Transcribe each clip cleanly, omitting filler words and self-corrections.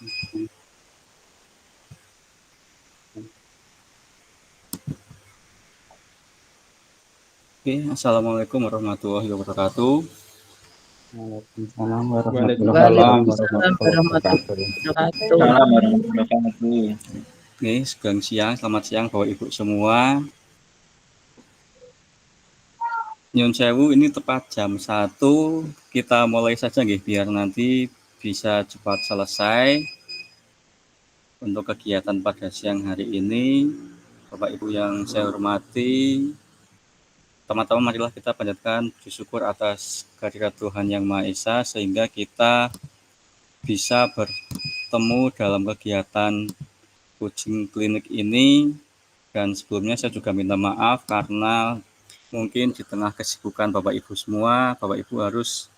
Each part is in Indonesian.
Oke, Assalamualaikum warahmatullahi wabarakatuh. Waalaikumsalam warahmatullahi Waalaikumsalam wabarakatuh. warahmatullahi Salam wabarakatuh. warahmatullahi wabarakatuh. Oke, selamat siang Bapak Ibu semua. Nyun sewu, ini tepat jam 1, kita mulai saja nggih, biar nanti bisa cepat selesai untuk kegiatan pada siang hari ini. Bapak Ibu yang saya hormati, teman-teman marilah kita panjatkan puji syukur atas kehadirat Tuhan Yang Maha Esa sehingga kita bisa bertemu dalam kegiatan coaching klinik ini. Dan sebelumnya saya juga minta maaf karena mungkin di tengah kesibukan Bapak Ibu semua, Bapak Ibu harus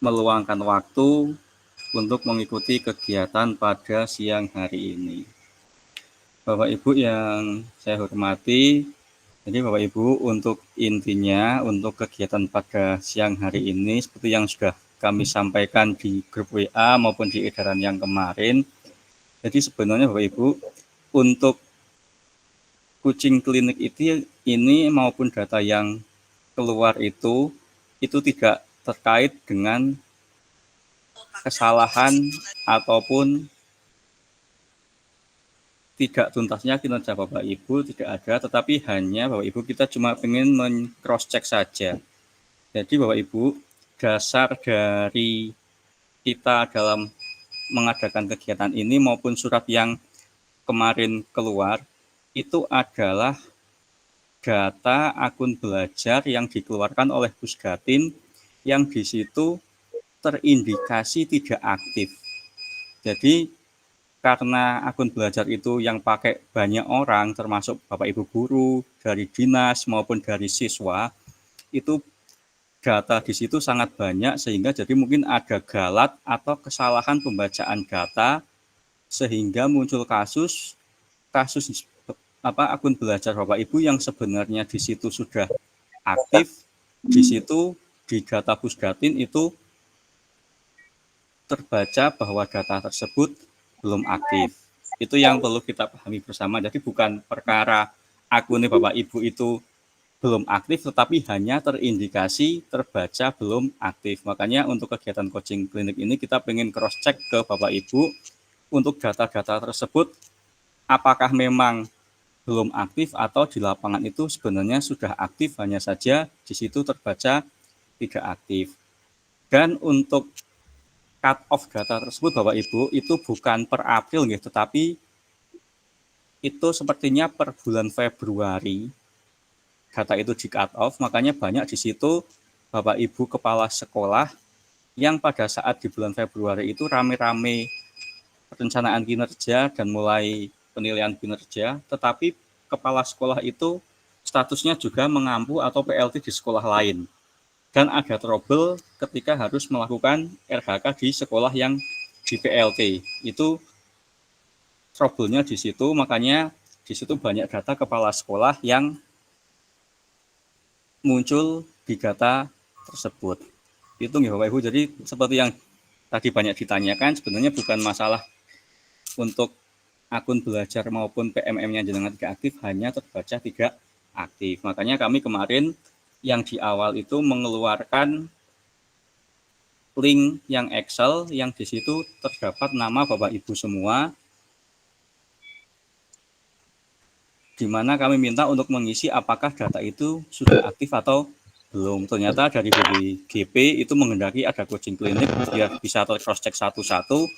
meluangkan waktu untuk mengikuti kegiatan pada siang hari ini. Bapak Ibu yang saya hormati, jadi Bapak Ibu untuk intinya untuk kegiatan pada siang hari ini seperti yang sudah kami sampaikan di grup WA maupun di edaran yang kemarin. Jadi sebenarnya Bapak Ibu untuk coaching klinik ini maupun data yang keluar itu tidak terkait dengan kesalahan ataupun tidak tuntasnya kinerja Bapak Ibu, tidak ada, tetapi hanya Bapak Ibu kita cuma ingin men-cross check saja. Jadi Bapak Ibu, dasar dari kita dalam mengadakan kegiatan ini maupun surat yang kemarin keluar itu adalah data akun belajar yang dikeluarkan oleh Pusdatin yang di situ terindikasi tidak aktif. Jadi karena akun belajar itu yang pakai banyak orang termasuk Bapak Ibu guru, dari dinas maupun dari siswa, itu data di situ sangat banyak sehingga jadi mungkin ada galat atau kesalahan pembacaan data sehingga muncul kasus akun belajar Bapak Ibu yang sebenarnya di situ sudah aktif, di situ di data Pusdatin itu terbaca bahwa data tersebut belum aktif. Itu yang perlu kita pahami bersama. Jadi bukan perkara akunnya Bapak Ibu itu belum aktif, tetapi hanya terindikasi terbaca belum aktif. Makanya untuk kegiatan coaching klinik ini kita ingin cross check ke Bapak Ibu untuk data-data tersebut apakah memang belum aktif atau di lapangan itu sebenarnya sudah aktif, hanya saja di situ terbaca tidak aktif. Dan untuk cut off data tersebut Bapak Ibu itu bukan per April tetapi itu sepertinya per bulan Februari data itu di cut off, makanya banyak di situ Bapak Ibu kepala sekolah yang pada saat di bulan Februari itu rame-rame perencanaan kinerja dan mulai penilaian kinerja, tetapi kepala sekolah itu statusnya juga mengampu atau PLT di sekolah lain. Dan ada trouble ketika harus melakukan RHK di sekolah yang di PLT. Itu trouble-nya di situ, makanya di situ banyak data kepala sekolah yang muncul di data tersebut. Itu nih Bapak Ibu, jadi seperti yang tadi banyak ditanyakan, sebenarnya bukan masalah untuk akun belajar maupun PMM-nya jenengan tidak aktif, hanya terbaca tidak aktif. Makanya kami kemarin yang di awal itu mengeluarkan link yang Excel yang di situ terdapat nama Bapak Ibu semua, di mana kami minta untuk mengisi apakah data itu sudah aktif atau belum. Ternyata dari BPGP itu menghendaki ada coaching klinik biar bisa cross check satu-satu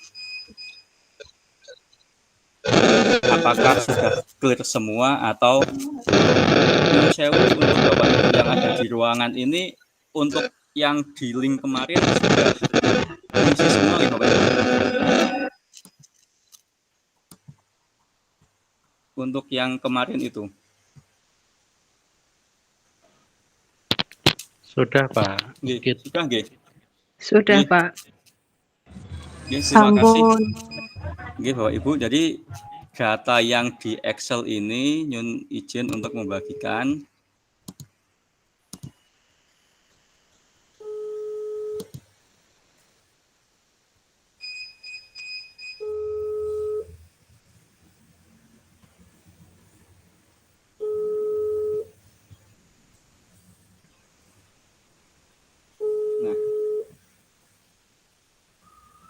apakah sudah clear semua atau menurut saya untuk Bapak Ibu yang ada di ruangan ini untuk yang di link kemarin sudah mengisi semua ya Bapak Ibu. Untuk yang kemarin itu Sudah Pak. Sudah nggih? Sudah Pak. Terima kasih. Nggih Bapak Ibu, jadi data yang di Excel ini nyun izin untuk membagikan.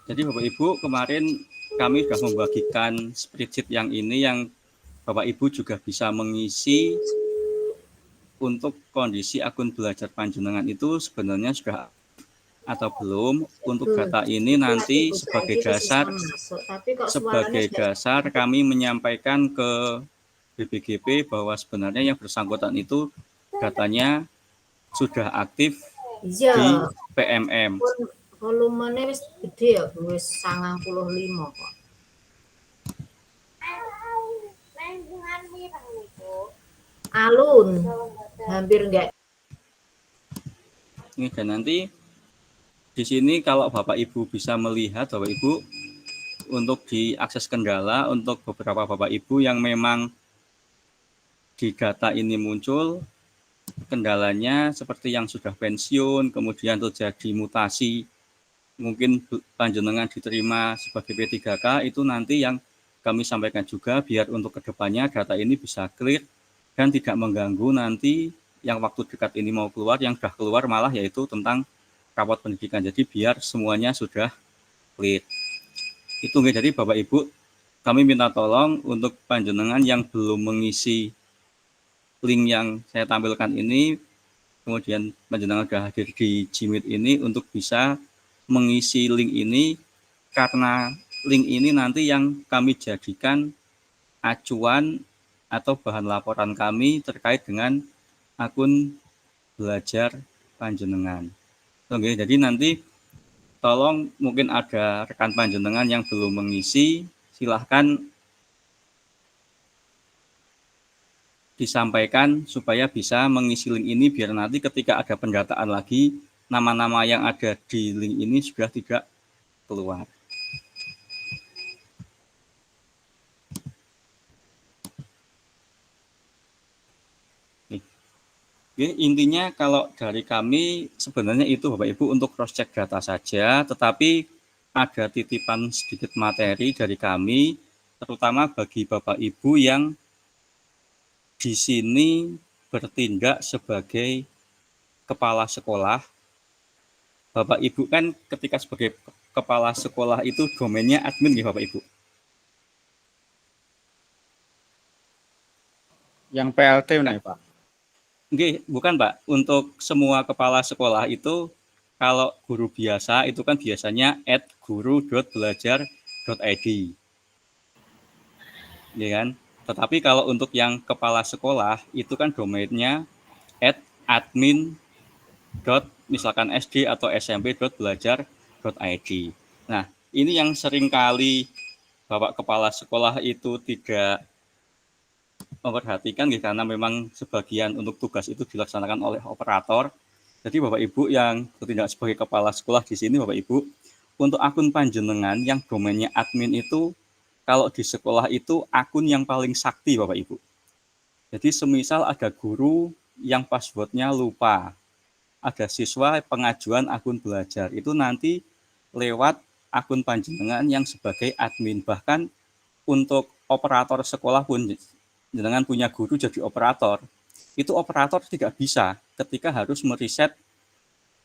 Jadi Bapak Ibu, kemarin kami sudah membagikan spreadsheet yang ini yang Bapak Ibu juga bisa mengisi untuk kondisi akun belajar panjenengan itu sebenarnya sudah atau belum. Untuk data ini nanti sebagai dasar kami menyampaikan ke BPGP bahwa sebenarnya yang bersangkutan itu datanya sudah aktif di PMM. Volumenya wis gede ya, wis 95 kok. Alun, hampir enggak. Ini dan nanti di sini kalau Bapak Ibu bisa melihat Bapak Ibu untuk diakses kendala untuk beberapa Bapak Ibu yang memang di data ini muncul kendalanya seperti yang sudah pensiun, kemudian terjadi mutasi, mungkin panjenengan diterima sebagai P3K, itu nanti yang kami sampaikan juga biar untuk kedepannya data ini bisa clear dan tidak mengganggu nanti yang waktu dekat ini mau keluar, yang sudah keluar malah yaitu tentang rapot pendidikan. Jadi biar semuanya sudah clear. Itu nggak. Jadi Bapak Ibu, kami minta tolong untuk panjenengan yang belum mengisi link yang saya tampilkan ini, kemudian panjenengan sudah hadir di Jimit ini untuk bisa mengisi link ini, karena link ini nanti yang kami jadikan acuan atau bahan laporan kami terkait dengan akun belajar panjenengan. Oke, jadi nanti tolong mungkin ada rekan panjenengan yang belum mengisi, silahkan disampaikan supaya bisa mengisi link ini biar nanti ketika ada pendataan lagi, nama-nama yang ada di link ini sudah tidak keluar. Oke, intinya kalau dari kami sebenarnya itu Bapak Ibu untuk cross check data saja, tetapi ada titipan sedikit materi dari kami, terutama bagi Bapak Ibu yang di sini bertindak sebagai kepala sekolah. Bapak Ibu kan ketika sebagai kepala sekolah itu domainnya admin ya Bapak Ibu. Yang PLT nih Pak. Oke, bukan Pak. Untuk semua kepala sekolah itu kalau guru biasa itu kan biasanya @guru.belajar.id. Ya kan? Tetapi kalau untuk yang kepala sekolah itu kan domainnya @admin. misalkan SD atau SMP.belajar.id. Nah, ini yang seringkali Bapak Kepala Sekolah itu tidak memperhatikan karena memang sebagian untuk tugas itu dilaksanakan oleh operator. Jadi Bapak Ibu yang bertindak sebagai kepala sekolah di sini Bapak Ibu, untuk akun panjenengan yang domainnya admin itu kalau di sekolah itu akun yang paling sakti Bapak Ibu. Jadi semisal ada guru yang passwordnya lupa, ada siswa pengajuan akun belajar, itu nanti lewat akun panjenengan yang sebagai admin. Bahkan untuk operator sekolah pun, jenengan punya guru jadi operator, itu operator tidak bisa ketika harus meriset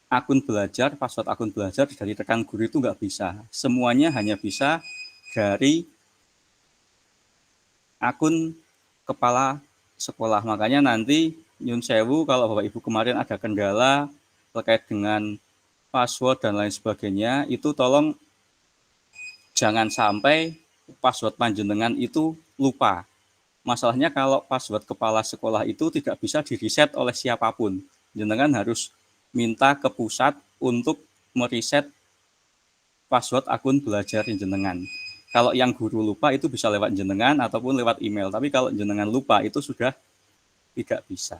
akun belajar, password akun belajar dari rekan guru itu nggak bisa. Semuanya hanya bisa dari akun kepala sekolah. Makanya nanti nyun sewu kalau Bapak Ibu kemarin ada kendala terkait dengan password dan lain sebagainya, itu tolong jangan sampai password panjenengan itu lupa. Masalahnya kalau password kepala sekolah itu tidak bisa di-reset oleh siapapun. Jenengan harus minta ke pusat untuk mereset password akun belajar jenengan. Kalau yang guru lupa itu bisa lewat jenengan ataupun lewat email. Tapi kalau jenengan lupa itu sudah tidak bisa.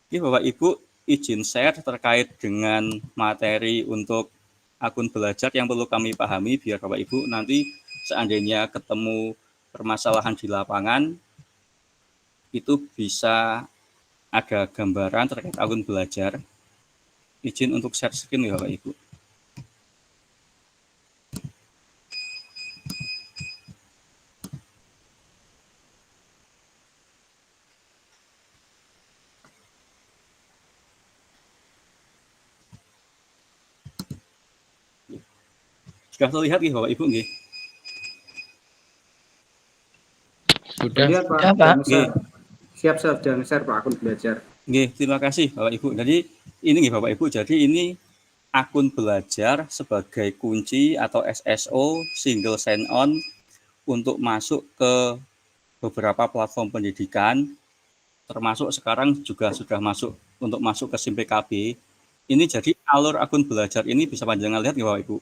Oke Bapak Ibu, izin share terkait dengan materi untuk akun belajar yang perlu kami pahami biar Bapak Ibu nanti seandainya ketemu permasalahan di lapangan itu bisa ada gambaran terkait akun belajar. Izin untuk share screen ya Bapak Ibu. Sudah terlihat nggih Bapak Ibu nggih? Sudah. Lihat Pak, Sudah, Pak. dan share. Siap dan share Pak akun belajar. Nggih, terima kasih Bapak Ibu. Jadi ini nggih Bapak Ibu, jadi ini akun belajar sebagai kunci atau SSO single sign on untuk masuk ke beberapa platform pendidikan, termasuk sekarang juga sudah masuk untuk masuk ke SIM PKB. Ini jadi alur akun belajar ini bisa panjangan lihat nggih Bapak Ibu.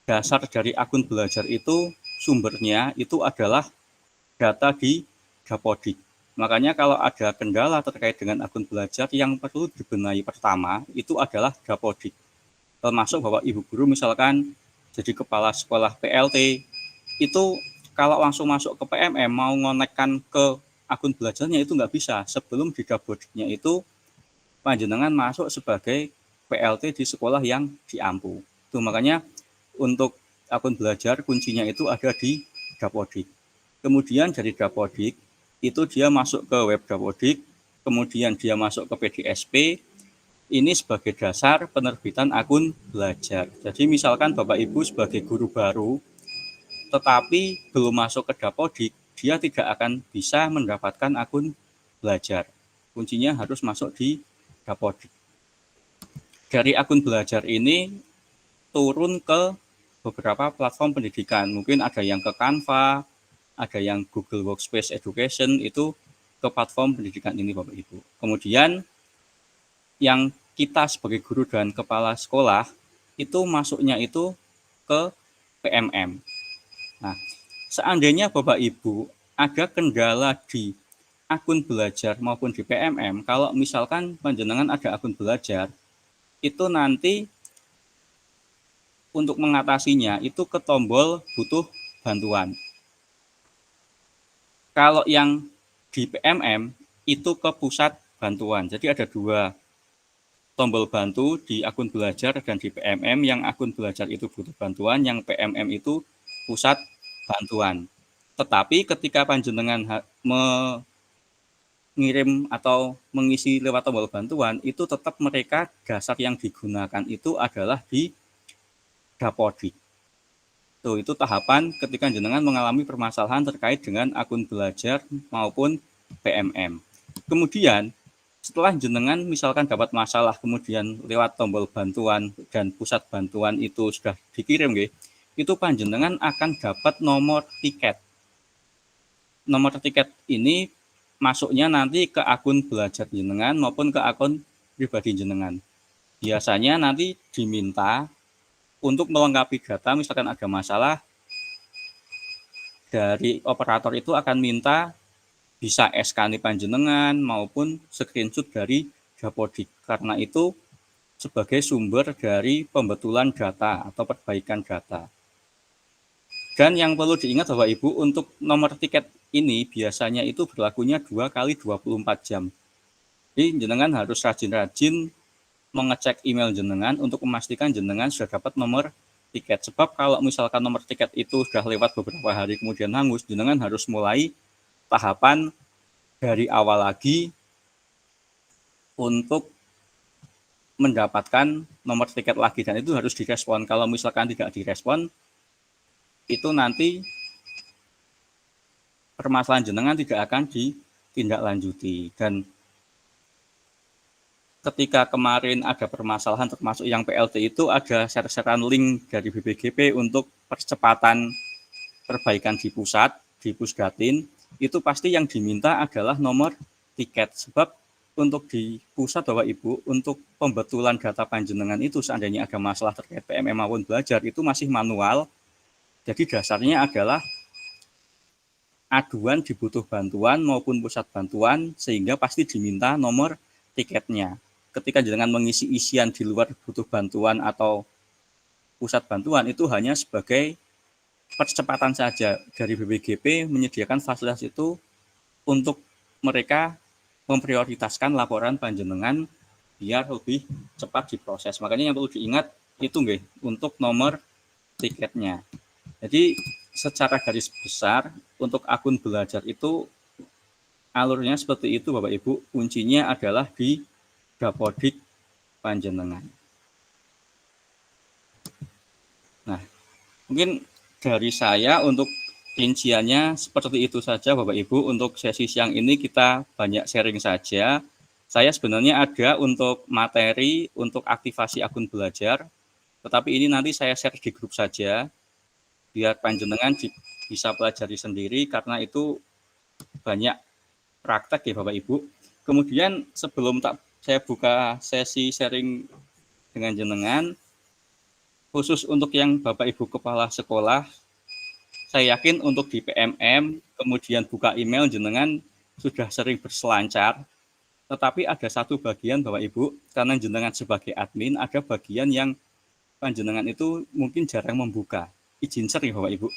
Dasar dari akun belajar itu sumbernya itu adalah data di Dapodik. Makanya kalau ada kendala terkait dengan akun belajar yang perlu dibenahi pertama itu adalah Dapodik. Termasuk Bapak Ibu guru misalkan jadi kepala sekolah PLT itu kalau langsung masuk ke PMM mau ngonekkan ke akun belajarnya itu nggak bisa. Sebelum di Dabodiknya itu panjenengan masuk sebagai PLT di sekolah yang diampu. Itu makanya untuk akun belajar kuncinya itu ada di Dapodik. Kemudian dari Dapodik itu dia masuk ke web Dapodik, kemudian dia masuk ke PDSP. Ini sebagai dasar penerbitan akun belajar. Jadi misalkan Bapak Ibu sebagai guru baru, tetapi belum masuk ke Dapodik, dia tidak akan bisa mendapatkan akun belajar. Kuncinya harus masuk di Dapodik. Dari akun belajar ini turun ke beberapa platform pendidikan. Mungkin ada yang ke Canva, ada yang Google Workspace Education, itu ke platform pendidikan ini Bapak Ibu. Kemudian yang kita sebagai guru dan kepala sekolah itu masuknya itu ke PMM. Nah, seandainya Bapak Ibu ada kendala di akun belajar maupun di PMM, kalau misalkan panjenengan ada akun belajar, itu nanti untuk mengatasinya itu ke tombol butuh bantuan. Kalau yang di PMM itu ke pusat bantuan. Jadi ada dua tombol bantu di akun belajar dan di PMM. Yang akun belajar itu butuh bantuan, yang PMM itu pusat bantuan. Tetapi ketika panjenengan mengirim atau mengisi lewat tombol bantuan, itu tetap mereka dasar yang digunakan itu adalah di Dapodik. Tuh, itu tahapan ketika jenengan mengalami permasalahan terkait dengan akun belajar maupun PMM. Kemudian setelah jenengan misalkan dapat masalah, kemudian lewat tombol bantuan dan pusat bantuan itu sudah dikirim, itu panjenengan akan dapat nomor tiket. Nomor tiket ini masuknya nanti ke akun belajar jenengan maupun ke akun pribadi jenengan. Biasanya nanti diminta untuk melengkapi data, misalkan ada masalah, dari operator itu akan minta bisa SK panjenengan maupun screenshot dari Dapodik. Karena itu sebagai sumber dari pembetulan data atau perbaikan data. Dan yang perlu diingat Bapak Ibu, untuk nomor tiket ini biasanya itu berlakunya 2 kali 24 jam. Jadi jenengan harus rajin-rajin mengecek email jenengan untuk memastikan jenengan sudah dapat nomor tiket. Sebab kalau misalkan nomor tiket itu sudah lewat beberapa hari kemudian hangus, jenengan harus mulai tahapan dari awal lagi untuk mendapatkan nomor tiket lagi, dan itu harus direspon. Kalau misalkan tidak direspon, itu nanti permasalahan jenengan tidak akan ditindaklanjuti. Dan ketika kemarin ada permasalahan termasuk yang PLT itu ada share-sharean link dari BPGP untuk percepatan perbaikan di pusat, di Pusdatin, itu pasti yang diminta adalah nomor tiket. Sebab untuk di pusat Bapak Ibu, untuk pembetulan data panjenengan itu seandainya ada masalah terkait PMM maupun belajar itu masih manual. Jadi dasarnya adalah aduan dibutuh bantuan maupun pusat bantuan, sehingga pasti diminta nomor tiketnya. Ketika jenengan mengisi isian di luar butuh bantuan atau pusat bantuan, itu hanya sebagai percepatan saja. Dari BPGP menyediakan fasilitas itu untuk mereka memprioritaskan laporan panjenengan biar lebih cepat diproses. Makanya yang perlu diingat itu untuk nomor tiketnya. Jadi secara garis besar untuk akun belajar itu alurnya seperti itu Bapak Ibu. Kuncinya adalah di Dapodik panjenengan. Nah, Mungkin dari saya untuk rinciannya seperti itu saja Bapak Ibu. Untuk sesi siang ini kita banyak sharing saja. Saya sebenarnya ada untuk materi untuk aktivasi akun belajar, tetapi ini nanti saya share di grup saja biar panjenengan bisa pelajari sendiri karena itu banyak praktek ya Bapak Ibu. Kemudian sebelum saya buka sesi sharing dengan jenengan, khusus untuk yang Bapak Ibu Kepala Sekolah, saya yakin untuk di PMM, kemudian buka email jenengan sudah sering berselancar, tetapi ada satu bagian Bapak Ibu, karena jenengan sebagai admin, ada bagian yang panjenengan itu mungkin jarang membuka. Izin share ya Bapak Ibu.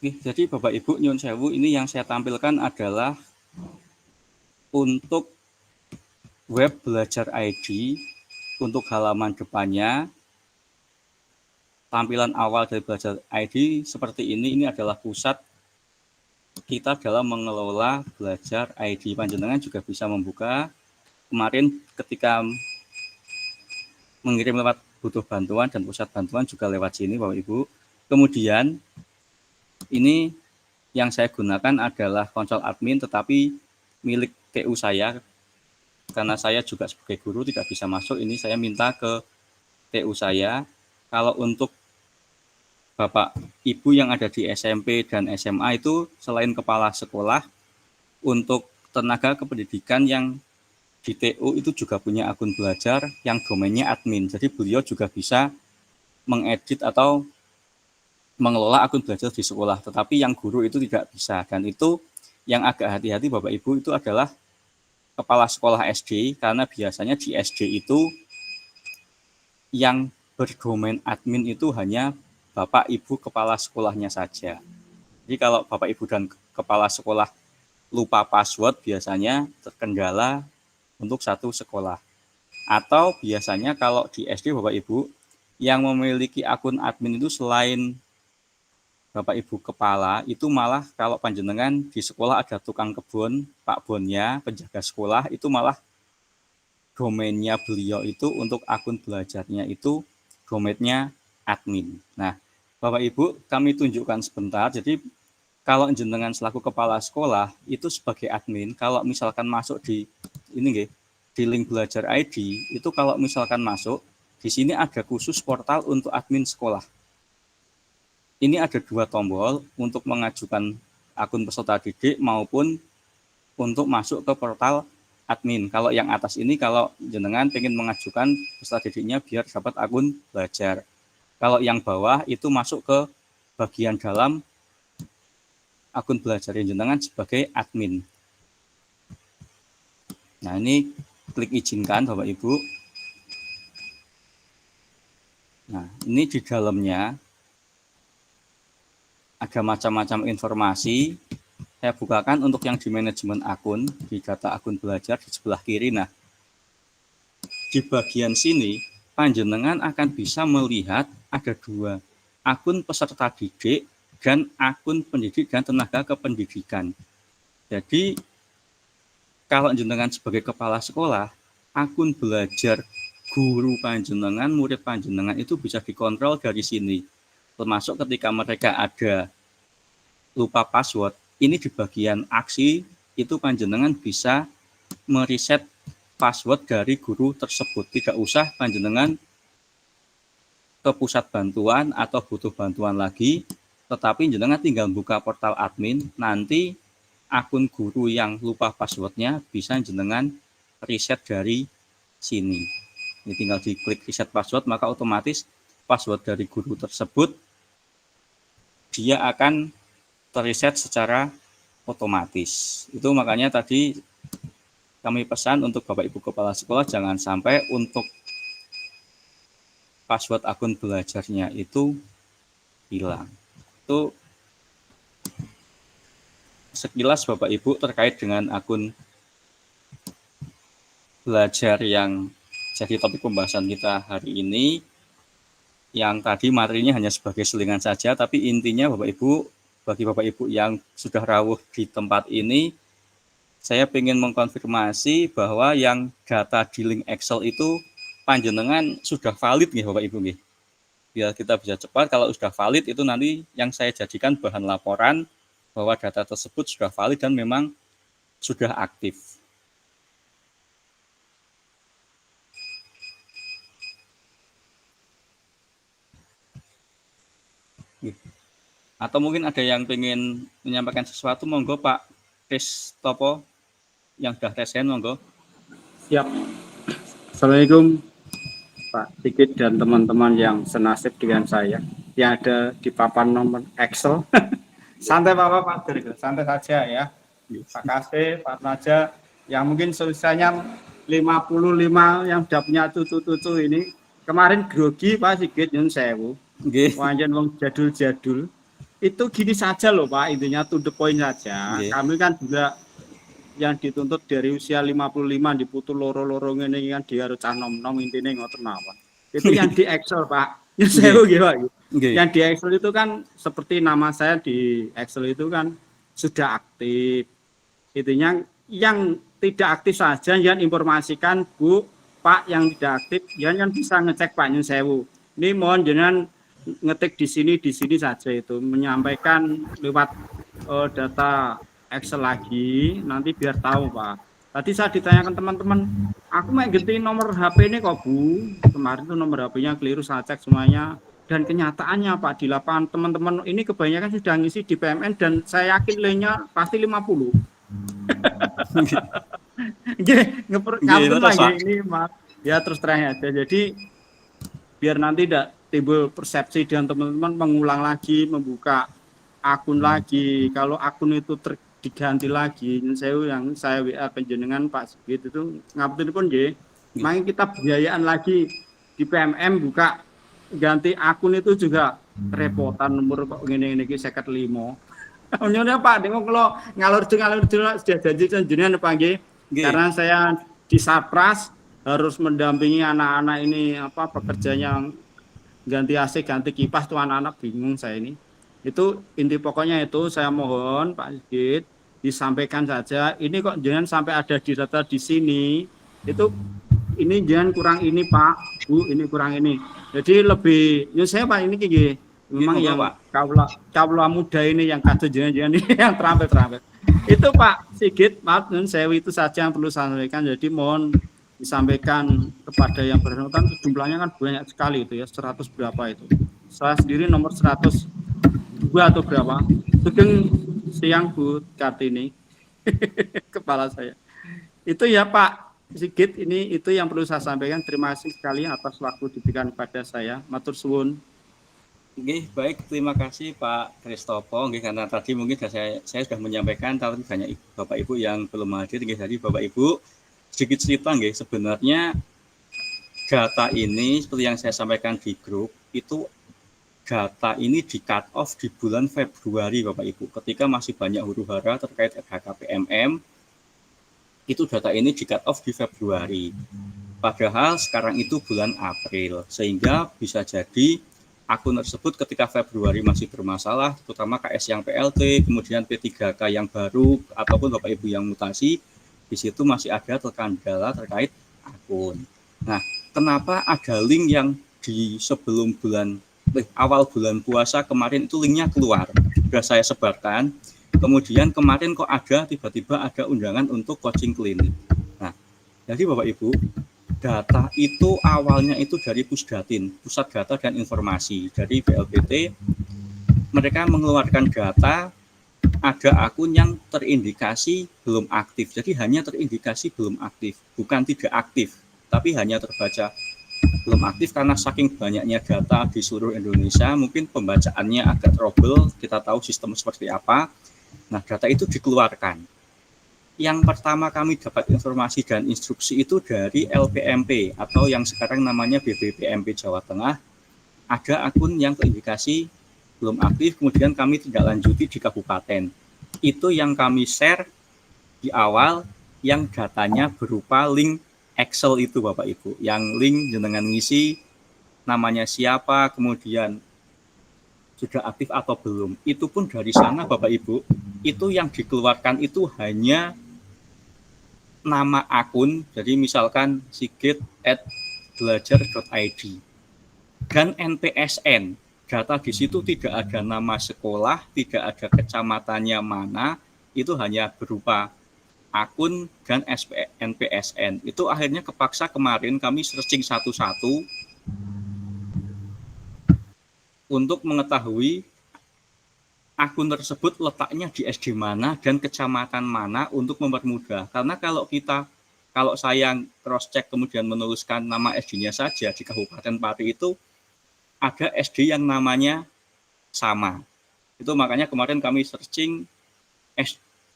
Oke, jadi Bapak Ibu nyun sewu, ini yang saya tampilkan adalah untuk web belajar ID untuk halaman depannya. Tampilan awal dari belajar ID seperti ini adalah pusat kita dalam mengelola belajar ID. Panjenengan juga bisa membuka. Kemarin ketika mengirim lewat butuh bantuan dan pusat bantuan juga lewat sini Bapak Ibu. Kemudian ini yang saya gunakan adalah konsol admin tetapi milik TU saya. Karena saya juga sebagai guru tidak bisa masuk, ini saya minta ke TU saya. Kalau untuk Bapak Ibu yang ada di SMP dan SMA itu selain kepala sekolah, untuk tenaga kependidikan yang di TU itu juga punya akun belajar yang domainnya admin. Jadi beliau juga bisa mengedit atau mengelola akun belajar di sekolah, tetapi yang guru itu tidak bisa. Dan itu yang agak hati-hati Bapak Ibu itu adalah kepala sekolah SD, karena biasanya di SD itu yang berdomain admin itu hanya Bapak Ibu kepala sekolahnya saja. Jadi kalau Bapak Ibu dan kepala sekolah lupa password, biasanya terkendala untuk satu sekolah. Atau biasanya kalau di SD Bapak Ibu yang memiliki akun admin itu selain Bapak Ibu kepala, itu malah kalau panjenengan di sekolah ada tukang kebun, Pak Bonnya, penjaga sekolah, itu malah domainnya beliau itu untuk akun belajarnya itu domainnya admin. Nah, Bapak Ibu, kami tunjukkan sebentar. Jadi kalau jenengan selaku kepala sekolah itu sebagai admin, kalau misalkan masuk di ini di link belajar ID, itu kalau misalkan masuk, di sini ada khusus portal untuk admin sekolah. Ini ada dua tombol untuk mengajukan akun peserta didik maupun untuk masuk ke portal admin. Kalau yang atas ini kalau jenengan pengen mengajukan peserta didiknya biar dapat akun belajar. Kalau yang bawah itu masuk ke bagian dalam akun belajar jenengan sebagai admin. Nah, ini klik izinkan Bapak Ibu. Nah, ini di dalamnya ada macam-macam informasi. Saya bukakan untuk yang di manajemen akun, di data akun belajar di sebelah kiri. Nah, di bagian sini, panjenengan akan bisa melihat ada dua, akun peserta didik dan akun pendidik dan tenaga kependidikan. Jadi, kalau jenengan sebagai kepala sekolah, akun belajar guru panjenengan, murid panjenengan itu bisa dikontrol dari sini. Termasuk ketika mereka ada lupa password, ini di bagian aksi itu panjenengan bisa mereset password dari guru tersebut. Tidak usah panjenengan ke pusat bantuan atau butuh bantuan lagi, tetapi jenengan tinggal buka portal admin, nanti akun guru yang lupa passwordnya bisa jenengan reset dari sini. Ini tinggal diklik reset password, maka otomatis password dari guru tersebut dia akan terreset secara otomatis. Itu makanya tadi kami pesan untuk Bapak Ibu Kepala Sekolah jangan sampai untuk password akun belajarnya itu hilang. Itu sekilas Bapak Ibu terkait dengan akun belajar yang jadi topik pembahasan kita hari ini. Yang tadi materinya hanya sebagai selingan saja, tapi intinya Bapak Ibu, bagi Bapak Ibu yang sudah rawuh di tempat ini, saya ingin mengkonfirmasi bahwa yang data di link Excel itu panjenengan sudah valid nih Bapak Ibu nih. Biar kita bisa cepat, kalau sudah valid itu nanti yang saya jadikan bahan laporan bahwa data tersebut sudah valid dan memang sudah aktif. Atau mungkin ada yang ingin menyampaikan sesuatu, monggo Pak Kristopo yang sudah resen, monggo. Siap. Assalamualaikum Pak Sigit dan teman-teman yang senasib dengan saya yang ada di papan nomor Excel. Santai Pak Dirgo, santai saja ya. Pak Kasih, Pak Naja, yang mungkin seusianya 55 yang sudah punya cucu-cucu ini. Kemarin grogi Pak Sigit nyun sewu. Wajan wong jadul-jadul. Itu gini saja loh Pak, intinya to the point saja. Kami kan juga yang dituntut dari usia 55 diputu loro-loro ngene kan dia harus cah nom-nom intine ngoten mawon. Itu yang di Excel Pak. Nyun sewu nggih Pak. Yang di Excel itu kan seperti nama saya di Excel itu kan sudah aktif. Intinya yang tidak aktif saja yang informasikan Bu, Pak yang tidak aktif, yang bisa ngecek Pak nyun sewu. Ini mohon jangan ngetik di sini saja itu menyampaikan lewat data Excel lagi nanti biar tahu Pak. Tadi saya ditanyakan teman-teman, aku mau ganti nomor HP ini kok Bu. Kemarin tuh nomor HP-nya keliru, saya cek semuanya. Dan kenyataannya Pak di lapangan teman-teman ini kebanyakan sudah ngisi di PMN dan saya yakin lainnya pasti 50. Ini Mas. Ya terus terang aja. Jadi biar nanti tidak timbul persepsi dan teman-teman mengulang lagi, membuka akun lagi. Kalau akun itu diganti lagi, yang saya WA penjenengan Pak Sigit itu ngapain pun nggih. Makanya kita biayaan lagi di PMM buka ganti akun itu juga repotan nomor kok ngene iki 55. Nyonya Pak, dengo kalau ngalur sudah janji jenengan Pak nggih. Karena saya di Sapras harus mendampingi anak-anak ini pekerja yang ganti AC, ganti kipas tuh anak-anak bingung saya ini. Itu inti pokoknya itu saya mohon Pak Sigit disampaikan saja. Ini kok jangan sampai ada di data di sini. Itu ini jangan kurang ini Pak, Bu, ini kurang ini. Jadi lebih saya Pak ini gini. Memang yang kaula muda ini yang kata jangan ini yang terampil. Itu Pak Sigit, maaf saya itu saja yang perlu saya sampaikan. Jadi mohon disampaikan kepada yang bersangkutan, jumlahnya kan banyak sekali itu ya, 100 berapa itu. Saya sendiri nomor 102 atau berapa. Sugeng siang Bu Kartini. Kepala saya. Itu ya Pak Sigit, ini itu yang perlu saya sampaikan. Terima kasih sekali atas waktu diberikan kepada saya. Matur suwun. Oke, baik, terima kasih Pak Kristopo. Karena tadi mungkin saya sudah menyampaikan, tapi banyak Bapak Ibu yang belum hadir. Jadi Bapak Ibu sedikit cerita sebenarnya data ini seperti yang saya sampaikan di grup itu data ini di cut off di bulan Februari Bapak Ibu ketika masih banyak huru-hara terkait RHKPMM. Itu data ini di cut off di Februari, padahal sekarang itu bulan April, sehingga bisa jadi akun tersebut ketika Februari masih bermasalah, terutama KS yang PLT, kemudian P3K yang baru ataupun Bapak Ibu yang mutasi, di situ masih ada kendala terkait akun. Nah, kenapa ada link yang di sebelum awal bulan puasa kemarin itu linknya keluar, sudah saya sebarkan. Kemudian kemarin kok ada tiba-tiba ada undangan untuk coaching klinik. Nah, jadi Bapak Ibu, data itu awalnya itu dari Pusdatin, Pusat Data dan Informasi, dari BLPT. Mereka mengeluarkan data ada akun yang terindikasi belum aktif. Jadi hanya terindikasi belum aktif, bukan tidak aktif, tapi hanya terbaca belum aktif karena saking banyaknya data di seluruh Indonesia, mungkin pembacaannya agak trouble, kita tahu sistem seperti apa. Nah, data itu dikeluarkan. Yang pertama kami dapat informasi dan instruksi itu dari LPMP atau yang sekarang namanya BPPMP Jawa Tengah. Ada akun yang terindikasi belum aktif, kemudian kami tidak lanjuti di kabupaten. Itu yang kami share di awal, yang datanya berupa link Excel itu Bapak Ibu. Yang link jenengan ngisi namanya siapa, kemudian sudah aktif atau belum. Itu pun dari sana Bapak Ibu, itu yang dikeluarkan itu hanya nama akun, jadi misalkan sigit@belajar.id dan NPSN. Data di situ tidak ada nama sekolah, tidak ada kecamatannya mana, itu hanya berupa akun dan NPSN. Itu akhirnya kepaksa kemarin kami searching satu-satu untuk mengetahui akun tersebut letaknya di SD mana dan kecamatan mana untuk mempermudah. Karena kalau saya cross check kemudian menuliskan nama SD-nya saja di Kabupaten Pati itu ada SD yang namanya sama. Itu makanya kemarin kami searching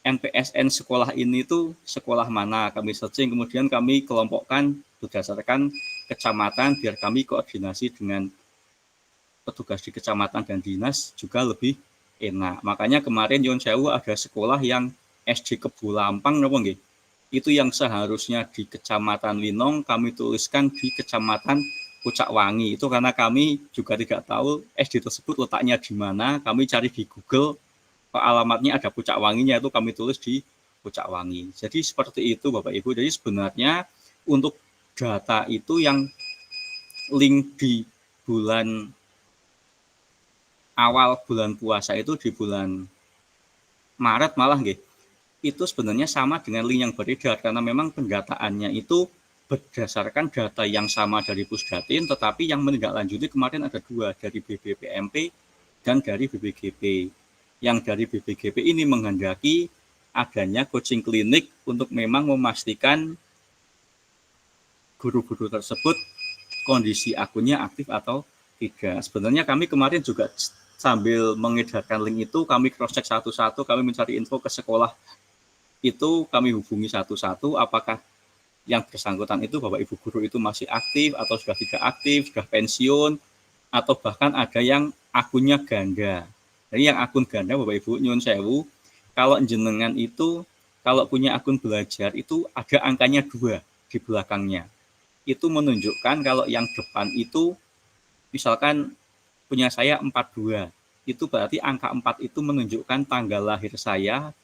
NPSN sekolah ini itu sekolah mana, kami searching kemudian kami kelompokkan berdasarkan kecamatan biar kami koordinasi dengan petugas di kecamatan dan dinas juga lebih enak. Makanya kemarin Yon Sewu ada sekolah yang SD Kebulampang, itu yang seharusnya di Kecamatan Linong kami tuliskan di Kecamatan Pucak Wangi. Itu karena kami juga tidak tahu SD tersebut letaknya di mana. Kami cari di Google, alamatnya ada Pucak Wanginya, itu kami tulis di Pucak Wangi. Jadi seperti itu Bapak Ibu. Jadi sebenarnya untuk data itu yang link di bulan awal bulan puasa itu di bulan Maret malah itu sebenarnya sama dengan link yang beredar karena memang pendataannya itu berdasarkan data yang sama dari Pusdatin, tetapi yang menindaklanjuti kemarin ada dua, dari BPPMP dan dari BPGP. Yang dari BPGP ini menghendaki adanya coaching klinik untuk memang memastikan guru-guru tersebut kondisi akunnya aktif atau tidak. Sebenarnya kami kemarin juga sambil mengedarkan link itu, kami cross-check satu-satu, kami mencari info ke sekolah itu, kami hubungi satu-satu apakah yang bersangkutan itu Bapak Ibu guru itu masih aktif atau sudah tidak aktif, sudah pensiun, atau bahkan ada yang akunnya ganda. Jadi yang akun ganda Bapak Ibu nyun sewu, kalau jenengan itu kalau punya akun belajar itu ada angkanya 2 di belakangnya. Itu menunjukkan kalau yang depan itu misalkan punya saya 42, itu berarti angka 4 itu menunjukkan tanggal lahir saya,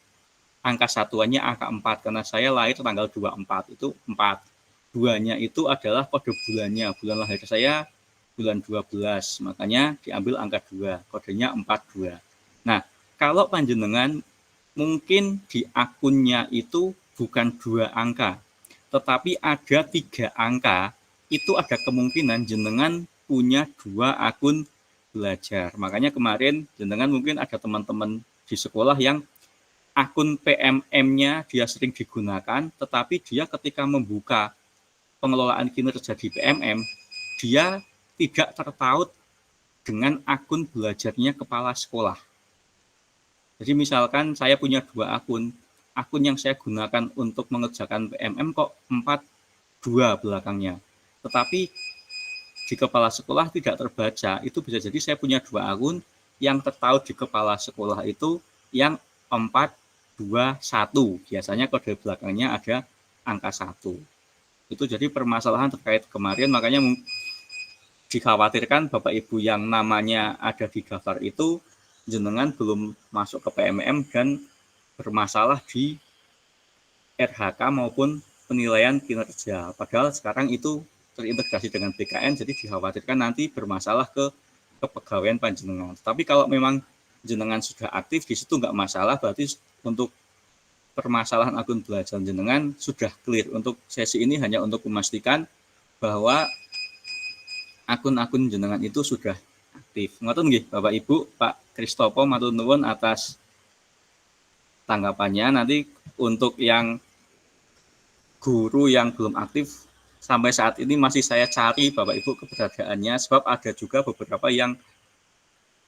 angka satuannya angka 4, karena saya lahir tanggal 24, itu 4. 2-nya itu adalah kode bulannya, bulan lahir saya bulan 12, makanya diambil angka 2, kodenya 42. Nah, kalau panjenengan mungkin di akunnya itu bukan 2 angka, tetapi ada 3 angka, itu ada kemungkinan jenengan punya 2 akun belajar. Makanya kemarin jenengan mungkin ada teman-teman di sekolah yang akun PMM-nya dia sering digunakan, tetapi dia ketika membuka pengelolaan kinerja di PMM, dia tidak tertaut dengan akun belajarnya kepala sekolah. Jadi misalkan saya punya 2 akun yang saya gunakan untuk mengerjakan PMM kok 42 belakangnya. Tetapi di kepala sekolah tidak terbaca, itu bisa jadi saya punya 2 akun yang tertaut di kepala sekolah itu yang 421, biasanya kode belakangnya ada angka 1. Itu jadi permasalahan terkait kemarin, makanya dikhawatirkan Bapak Ibu yang namanya ada di daftar itu jenengan belum masuk ke PMM dan bermasalah di RHK maupun penilaian kinerja. Padahal sekarang itu terintegrasi dengan BKN, jadi dikhawatirkan nanti bermasalah ke kepegawaian panjenengan. Tapi kalau memang jenengan sudah aktif di situ nggak masalah, berarti untuk permasalahan akun belajar jenengan sudah clear. Untuk sesi ini hanya untuk memastikan bahwa akun-akun jenengan itu sudah aktif. Ngoten nggih Bapak Ibu, Pak Kristopo matur nuwun atas tanggapannya. Nanti untuk yang guru yang belum aktif sampai saat ini masih saya cari Bapak Ibu keberadaannya, sebab ada juga beberapa yang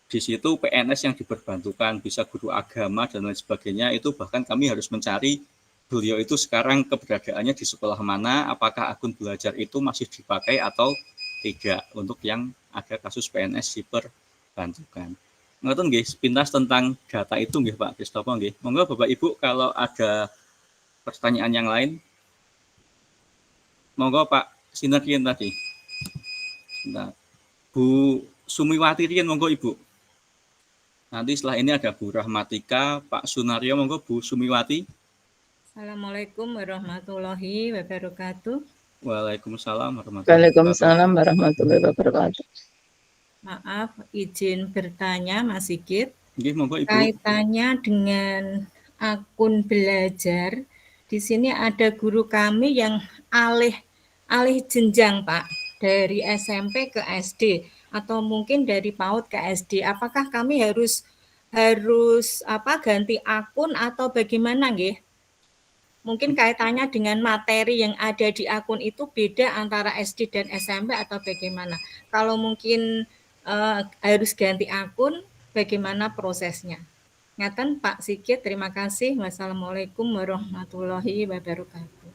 di situ PNS yang diperbantukan, bisa guru agama dan lain sebagainya, itu bahkan kami harus mencari beliau itu sekarang keberadaannya di sekolah mana, apakah akun belajar itu masih dipakai atau tidak untuk yang ada kasus PNS diperbantukan. Ngoten nggih, sepintas tentang data itu nggih Pak Christopher nggih. Monggo Bapak Ibu kalau ada pertanyaan yang lain. Monggo Pak Sinergien tadi. Nah, Bu Sumiwati Rien, monggo Ibu. Nanti setelah ini ada Bu Rahmatika, Pak Sunaryo, monggo Bu Sumiwati. Assalamualaikum warahmatullahi wabarakatuh. Waalaikumsalam warahmatullahi wabarakatuh. Waalaikumsalam warahmatullahi wabarakatuh. Maaf, izin bertanya Mas Sigit. Nggih, monggo Ibu. Kaitannya dengan akun belajar, di sini ada guru kami yang alih jenjang Pak, dari SMP ke SD atau mungkin dari PAUD ke SD. Apakah kami harus ganti akun atau bagaimana nggih? Mungkin kaitannya dengan materi yang ada di akun itu beda antara SD dan SMP atau bagaimana? Kalau mungkin harus ganti akun, bagaimana prosesnya? Ngaten Pak Sigit, terima kasih. Wassalamualaikum warahmatullahi wabarakatuh.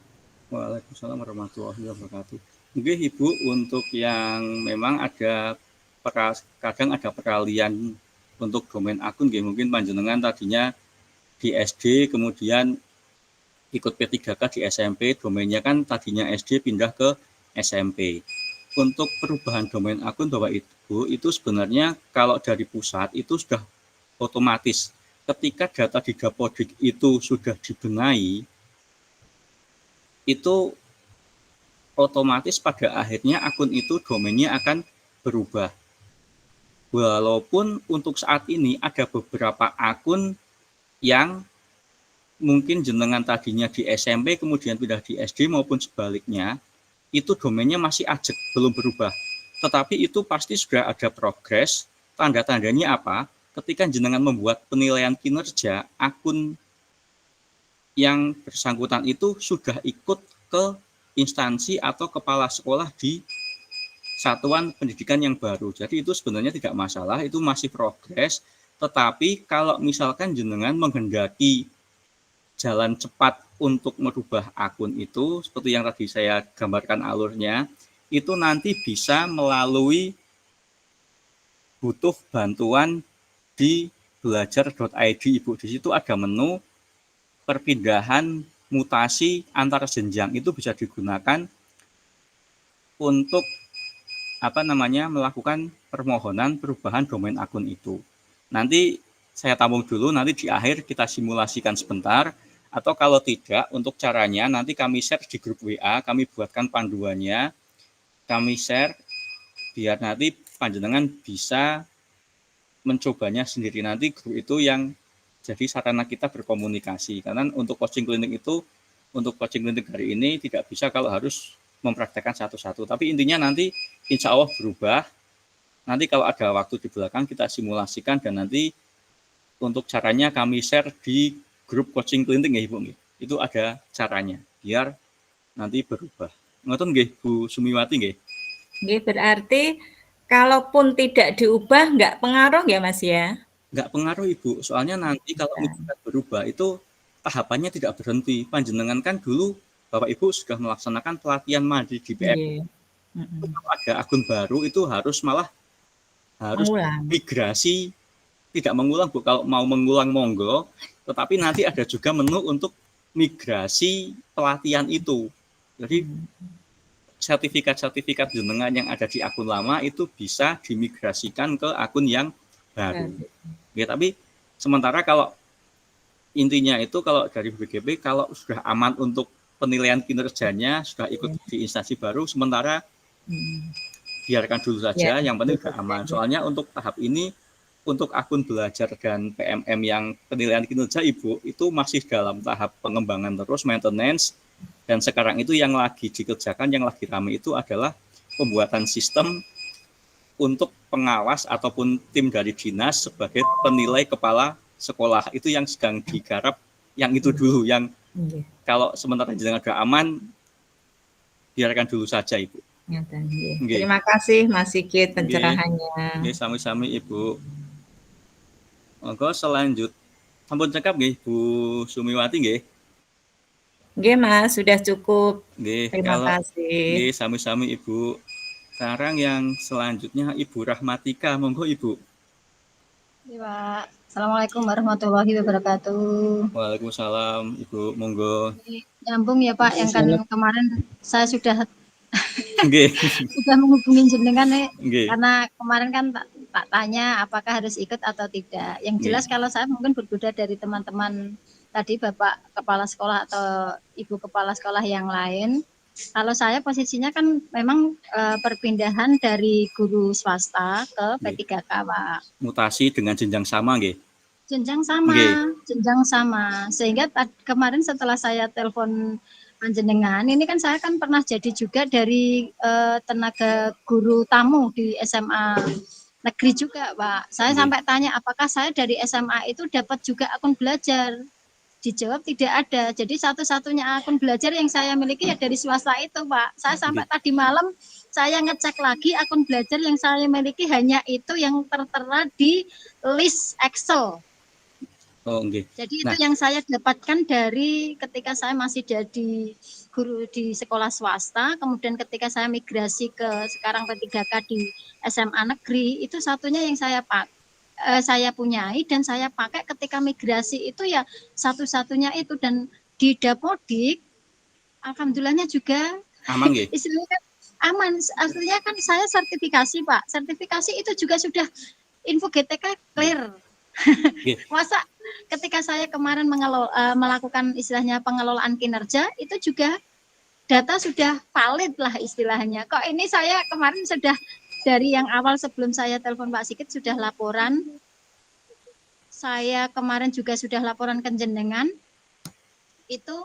Waalaikumsalam warahmatullahi wabarakatuh. Mungkin Ibu untuk yang memang ada kadang ada peralihan untuk domain akun, mungkin panjenengan tadinya di SD kemudian ikut P3K di SMP, domainnya kan tadinya SD pindah ke SMP. Untuk perubahan domain akun Bapak Ibu itu sebenarnya kalau dari pusat itu sudah otomatis. Ketika data di Dapodik itu sudah dibenahi, itu otomatis pada akhirnya akun itu domainnya akan berubah. Walaupun untuk saat ini ada beberapa akun yang mungkin jenengan tadinya di SMP kemudian pindah di SD maupun sebaliknya, itu domainnya masih ajak, belum berubah. Tetapi itu pasti sudah ada progres. Tanda-tandanya apa? Ketika jenengan membuat penilaian kinerja, akun yang bersangkutan itu sudah ikut ke instansi atau kepala sekolah di satuan pendidikan yang baru. Jadi itu sebenarnya tidak masalah, itu masih progres. Tetapi kalau misalkan jenengan menghendaki jalan cepat untuk merubah akun itu, seperti yang tadi saya gambarkan alurnya, itu nanti bisa melalui butuh bantuan di belajar.id Ibu. Di situ ada menu perpindahan mutasi antar jenjang, itu bisa digunakan untuk melakukan permohonan perubahan domain akun itu. Nanti saya tampung dulu, nanti di akhir kita simulasikan sebentar. Atau kalau tidak, untuk caranya nanti kami share di grup WA, kami buatkan panduannya, kami share biar nanti panjenengan bisa mencobanya sendiri. Nanti grup itu yang jadi sarana kita berkomunikasi. Karena untuk coaching klinik itu, untuk coaching klinik hari ini tidak bisa kalau harus mempraktekkan satu-satu. Tapi intinya nanti insya Allah berubah. Nanti kalau ada waktu di belakang kita simulasikan dan nanti untuk caranya kami share di grup coaching klinik ya Ibu. Itu ada caranya biar nanti berubah. Ngoten nggih Bu Sumiwati nggih. Nggih, berarti kalaupun tidak diubah nggak pengaruh ya Mas ya? Nggak pengaruh Ibu, soalnya nanti kalau misalkan berubah itu tahapannya tidak berhenti. Panjenengan kan dulu Bapak Ibu sudah melaksanakan pelatihan mandiri di PM. Kalau ada akun baru itu harus migrasi, tidak mengulang Bu. Kalau mau mengulang monggo, tetapi nanti ada juga menu untuk migrasi pelatihan itu. Jadi sertifikat-sertifikat jenengan yang ada di akun lama itu bisa dimigrasikan ke akun yang baru. Ya, tapi sementara kalau intinya itu kalau dari BGP kalau sudah aman untuk penilaian kinerjanya, sudah ikut di instansi baru, sementara biarkan dulu saja, yang penting sudah aman. Soalnya untuk tahap ini, untuk akun belajar dan PMM yang penilaian kinerja Ibu, itu masih dalam tahap pengembangan terus, maintenance, dan sekarang itu yang lagi dikerjakan, yang lagi ramai itu adalah pembuatan sistem untuk pengawas ataupun tim dari dinas sebagai penilai kepala sekolah. Itu yang sedang digarap, yang itu dulu, yang kalau sementara jenengan sudah aman, biarkan dulu saja Ibu. Terima kasih Mas Sigit pencerahannya. Sami-sami Ibu. Monggo selanjut. Sampun cekap nggih Bu Sumiwati nggih. Nggih, Mas, sudah cukup. Nggih, Terima kalau kasih. nggih sami-sami Ibu. Sekarang yang selanjutnya Ibu Rahmatika, monggo Ibu. Iya, Pak. Assalamualaikum warahmatullahi wabarakatuh. Waalaikumsalam Ibu, monggo. Ini nyambung ya Pak, yang kan kemarin saya sudah Nggih, menghubungi jenengan nih, nggih. karena kemarin kan tak tanya apakah harus ikut atau tidak. Yang jelas kalau saya mungkin berbeda dari teman-teman tadi, Bapak Kepala Sekolah atau Ibu Kepala Sekolah yang lain. Kalau saya posisinya kan memang perpindahan dari guru swasta ke P3K, Pak. Mutasi dengan jenjang sama nggih. Jenjang sama, Nggih. jenjang sama. Sehingga kemarin setelah saya telepon panjenengan, ini kan saya kan pernah jadi juga dari tenaga guru tamu di SMA negeri juga, Pak. Saya sampai tanya apakah saya dari SMA itu dapat juga akun belajar. Dijawab tidak ada. Jadi satu-satunya akun belajar yang saya miliki ya dari swasta itu, Pak. Saya sampai tadi malam saya ngecek lagi akun belajar yang saya miliki hanya itu yang tertera di list Excel. Oh, nggih. Jadi itu yang saya dapatkan dari ketika saya masih jadi guru di sekolah swasta, kemudian ketika saya migrasi ke sekarang P3K di SMA negeri, itu satunya yang saya punyai dan saya pakai ketika migrasi itu ya satu-satunya itu. Dan di Dapodik alhamdulillahnya juga Aman nggih. istilahnya kan aman. Artinya kan saya sertifikasi, Pak. Sertifikasi itu juga sudah info GTK clear. Masa ketika saya kemarin melakukan istilahnya pengelolaan kinerja itu juga data sudah valid lah istilahnya. Kok ini saya kemarin sudah dari yang awal sebelum saya telepon Pak Sigit sudah laporan. Saya kemarin juga sudah laporan ke jenengan. Itu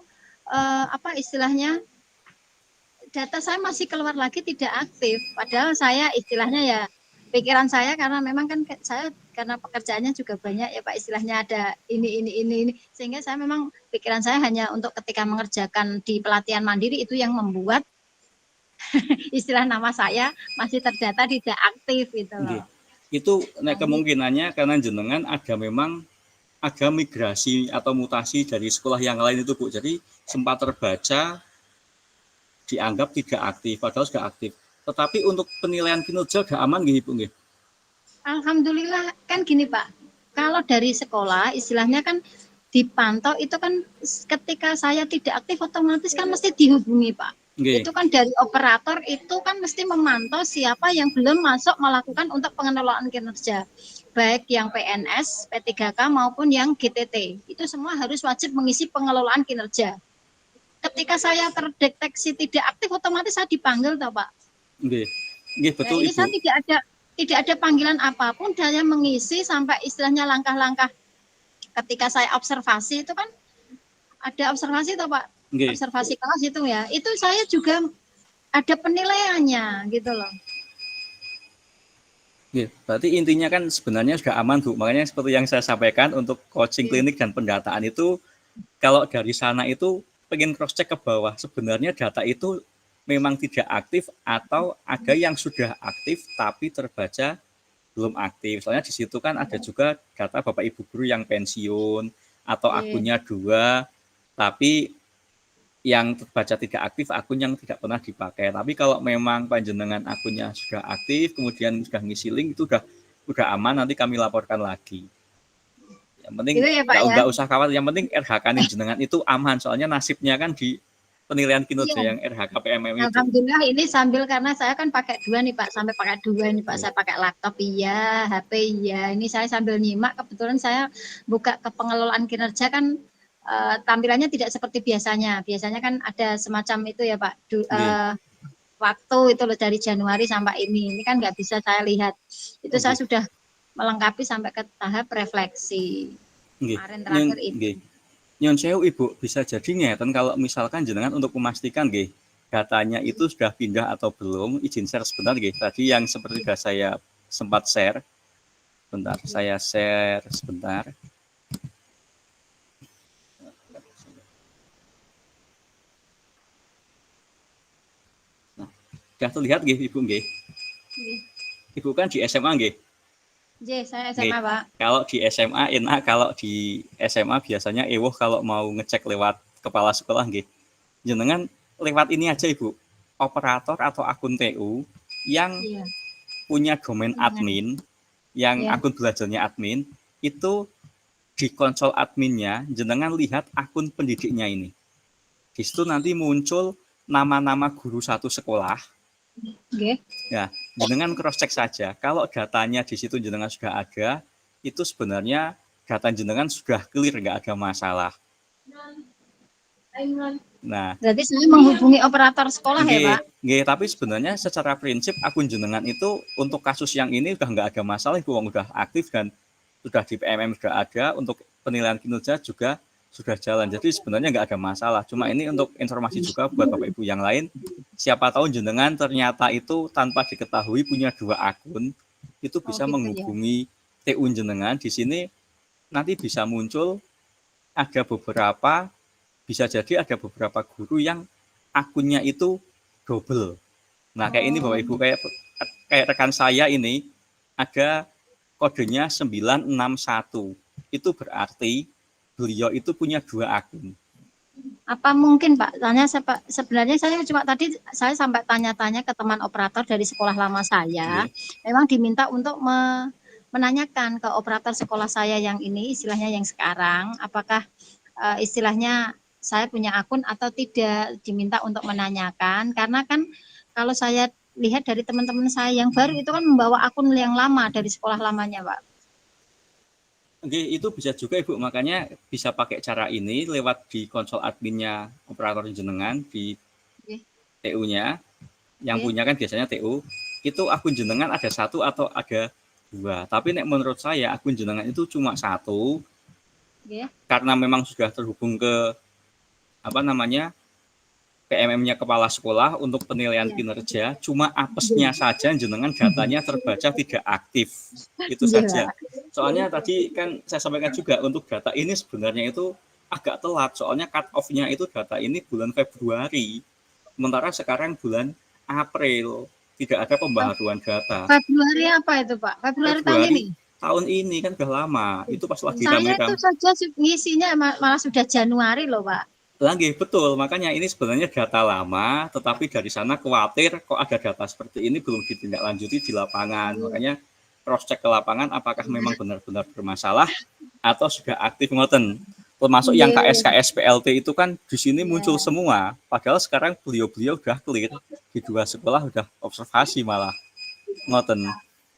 apa istilahnya data saya masih keluar lagi tidak aktif. Padahal saya istilahnya ya pikiran saya karena memang kan saya karena pekerjaannya juga banyak ya Pak, istilahnya ada ini sehingga saya memang pikiran saya hanya untuk ketika mengerjakan di pelatihan mandiri itu yang membuat istilah nama saya masih terdata tidak aktif gitu loh. Itu kemungkinannya karena jenengan ada migrasi atau mutasi dari sekolah yang lain itu Bu. Jadi sempat terbaca dianggap tidak aktif padahal sudah aktif. Tetapi untuk penilaian kinerja sudah aman nggih Ibu nggih? Alhamdulillah kan gini Pak. Kalau dari sekolah istilahnya kan dipantau itu kan ketika saya tidak aktif otomatis kan mesti dihubungi Pak. Itu kan dari operator itu kan mesti memantau siapa yang belum masuk melakukan untuk pengelolaan kinerja. Baik yang PNS, P3K maupun yang GTT. Itu semua harus wajib mengisi pengelolaan kinerja. Ketika saya terdeteksi tidak aktif otomatis saya dipanggil toh Pak. Nggih, betul ini Ibu. Saya tidak ada panggilan apapun, saya mengisi sampai istilahnya langkah-langkah ketika saya observasi itu kan ada observasi toh Pak. Observasi kelas itu ya, itu saya juga ada penilaiannya gitu loh. Berarti intinya kan sebenarnya sudah aman Bu, makanya seperti yang saya sampaikan untuk coaching klinik dan pendataan itu kalau dari sana itu pengen cross check ke bawah sebenarnya data itu memang tidak aktif atau ada yang sudah aktif tapi terbaca belum aktif. Soalnya di situ kan ada juga data Bapak Ibu guru yang pensiun atau akunnya 2 tapi yang terbaca tidak aktif, akun yang tidak pernah dipakai. Tapi kalau memang panjenengan akunnya sudah aktif, kemudian sudah ngisi link itu udah aman, nanti kami laporkan lagi. Yang penting nggak usah khawatir, yang penting RHK jenengan itu aman, soalnya nasibnya kan di penilaian kinerja yang RHK PMM itu. Alhamdulillah ini sambil karena saya kan pakai 2 nih Pak, sampai pakai 2 nih Pak, saya pakai laptop iya, HP iya, ini saya sambil nyimak, kebetulan saya buka ke pengelolaan kinerja kan tampilannya tidak seperti biasanya. Biasanya kan ada semacam itu ya Pak, waktu itu loh dari Januari sampai ini kan nggak bisa saya lihat. Itu saya sudah melengkapi sampai ke tahap refleksi. Kemarin terakhir itu. Nyon sewu Ibu, bisa jadi ngeten kalau misalkan jenengan untuk memastikan nggih, datanya itu sudah pindah atau belum, izin share sebentar nggih. Tadi yang seperti saya sempat share. Bentar, saya share sebentar. Sudah terlihat nggih Ibu nggih? Ibu kan di SMA nggih? Saya SMA Pak. Kalau di SMA enak, kalau di SMA biasanya kalau mau ngecek lewat kepala sekolah nggih. jenengan lewat ini aja Ibu, operator atau akun TU yang Iya. punya domain admin, yang Iya. akun belajarnya admin, itu di konsol adminnya jenengan lihat akun pendidiknya ini. Di situ nanti muncul nama-nama guru satu sekolah. Nggih. Ya, jenengan cross check saja. Kalau datanya di situ jenengan sudah ada, itu sebenarnya data jenengan sudah clear, nggak ada masalah. Nah, Berarti saya menghubungi operator sekolah ya, nggih, Pak? nggih, tapi sebenarnya secara prinsip akun jenengan itu untuk kasus yang ini udah nggak ada masalah, Ibu, udah aktif dan sudah di PMM sudah ada, untuk penilaian kinerja juga sudah jalan. Jadi sebenarnya nggak ada masalah. Cuma ini untuk informasi juga buat Bapak Ibu yang lain, siapa tahu jenengan ternyata itu tanpa diketahui punya 2 akun, itu bisa gitu ya. menghubungi TU jenengan. Di sini nanti bisa muncul ada beberapa, bisa jadi ada beberapa guru yang akunnya itu double. Nah, kayak ini Bapak Ibu, kayak rekan saya ini ada kodenya 961. Itu berarti beliau itu punya 2 akun. Apa mungkin Pak, sebenarnya saya cuma tadi saya sampai tanya-tanya ke teman operator dari sekolah lama saya, memang diminta untuk menanyakan ke operator sekolah saya yang ini, istilahnya yang sekarang, apakah istilahnya saya punya akun atau tidak, diminta untuk menanyakan, karena kan kalau saya lihat dari teman-teman saya yang baru itu kan membawa akun yang lama dari sekolah lamanya, Pak. Oke, itu bisa juga Ibu, makanya bisa pakai cara ini lewat di konsol adminnya operator jenengan di TU-nya, yang punya kan biasanya TU, itu akun jenengan ada 1 atau ada 2. Tapi menurut saya akun jenengan itu cuma 1, karena memang sudah terhubung ke PMM-nya kepala sekolah untuk penilaian kinerja, cuma apesnya saja jenengan datanya terbaca tidak aktif. Itu saja. Soalnya tadi kan saya sampaikan juga untuk data ini sebenarnya itu agak telat, soalnya cut off-nya itu data ini bulan Februari. Sementara sekarang bulan April, tidak ada pembaharuan data. Februari apa itu Pak? Februari tahun ini? Tahun ini kan sudah lama, itu pas lagi Saya rame-rame. itu saja ngisinya malah sudah Januari loh Pak. Lagi betul, makanya ini sebenarnya data lama, tetapi dari sana khawatir kok ada data seperti ini belum ditindaklanjuti di lapangan. Makanya cross check ke lapangan apakah memang benar-benar bermasalah atau sudah aktif ngoten. Termasuk yang KS PLT itu kan di sini muncul semua. Padahal sekarang beliau-beliau udah clear di 2 sekolah, udah observasi malah ngoten.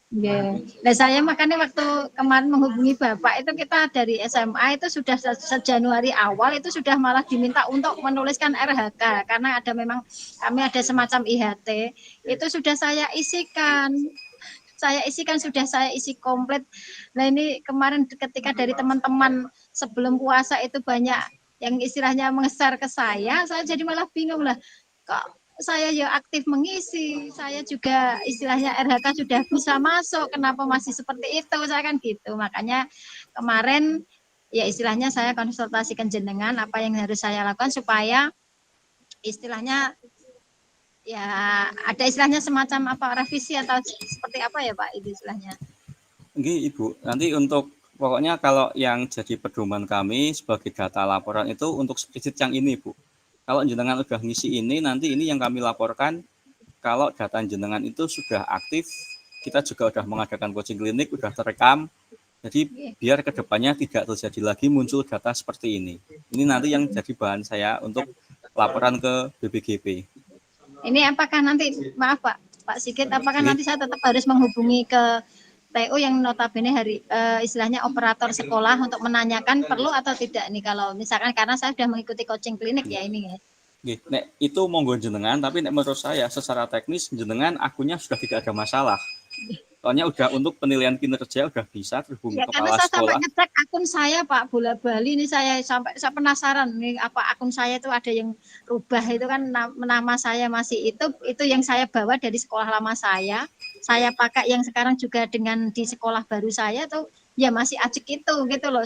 Nah, saya makanya waktu kemarin menghubungi Bapak itu kita dari SMA itu sudah Januari awal itu sudah malah diminta untuk menuliskan RHK karena ada memang kami ada semacam IHT itu sudah saya isikan sudah saya isi komplit. Nah ini kemarin ketika dari teman-teman sebelum puasa itu banyak yang istilahnya mengeser ke saya jadi malah bingung lah kok saya ya aktif mengisi, saya juga istilahnya RHK sudah bisa masuk, kenapa masih seperti itu, saya kan gitu. Makanya kemarin ya istilahnya saya konsultasikan jenengan apa yang harus saya lakukan supaya istilahnya ya ada istilahnya semacam apa revisi atau seperti apa ya Pak itu istilahnya. Oke Ibu, nanti untuk pokoknya kalau yang jadi pedoman kami sebagai data laporan itu untuk spreadsheet yang ini Bu. Kalau jenengan udah ngisi ini, nanti ini yang kami laporkan, kalau data jenengan itu sudah aktif, kita juga udah mengadakan coaching klinik, udah terekam, jadi biar kedepannya tidak terjadi lagi muncul data seperti ini. Ini nanti yang jadi bahan saya untuk laporan ke BPGP. Ini apakah nanti, maaf Pak Sigit, apakah nanti saya tetap harus menghubungi ke TU yang notabene istilahnya operator sekolah untuk menanyakan perlu atau tidak nih kalau misalkan karena saya sudah mengikuti coaching klinik ya ini ya. Nek itu monggo jenengan, tapi menurut saya secara teknis jenengan akunnya sudah tidak ada masalah. Soalnya udah untuk penilaian kinerja udah bisa terhubung ya, kepala karena saya sekolah. sampai ngecek akun saya Pak bola bali ini saya penasaran nih apa akun saya itu ada yang rubah itu kan nama saya masih itu yang saya bawa dari sekolah lama saya pakai yang sekarang juga dengan di sekolah baru saya tuh ya masih acik itu gitu loh.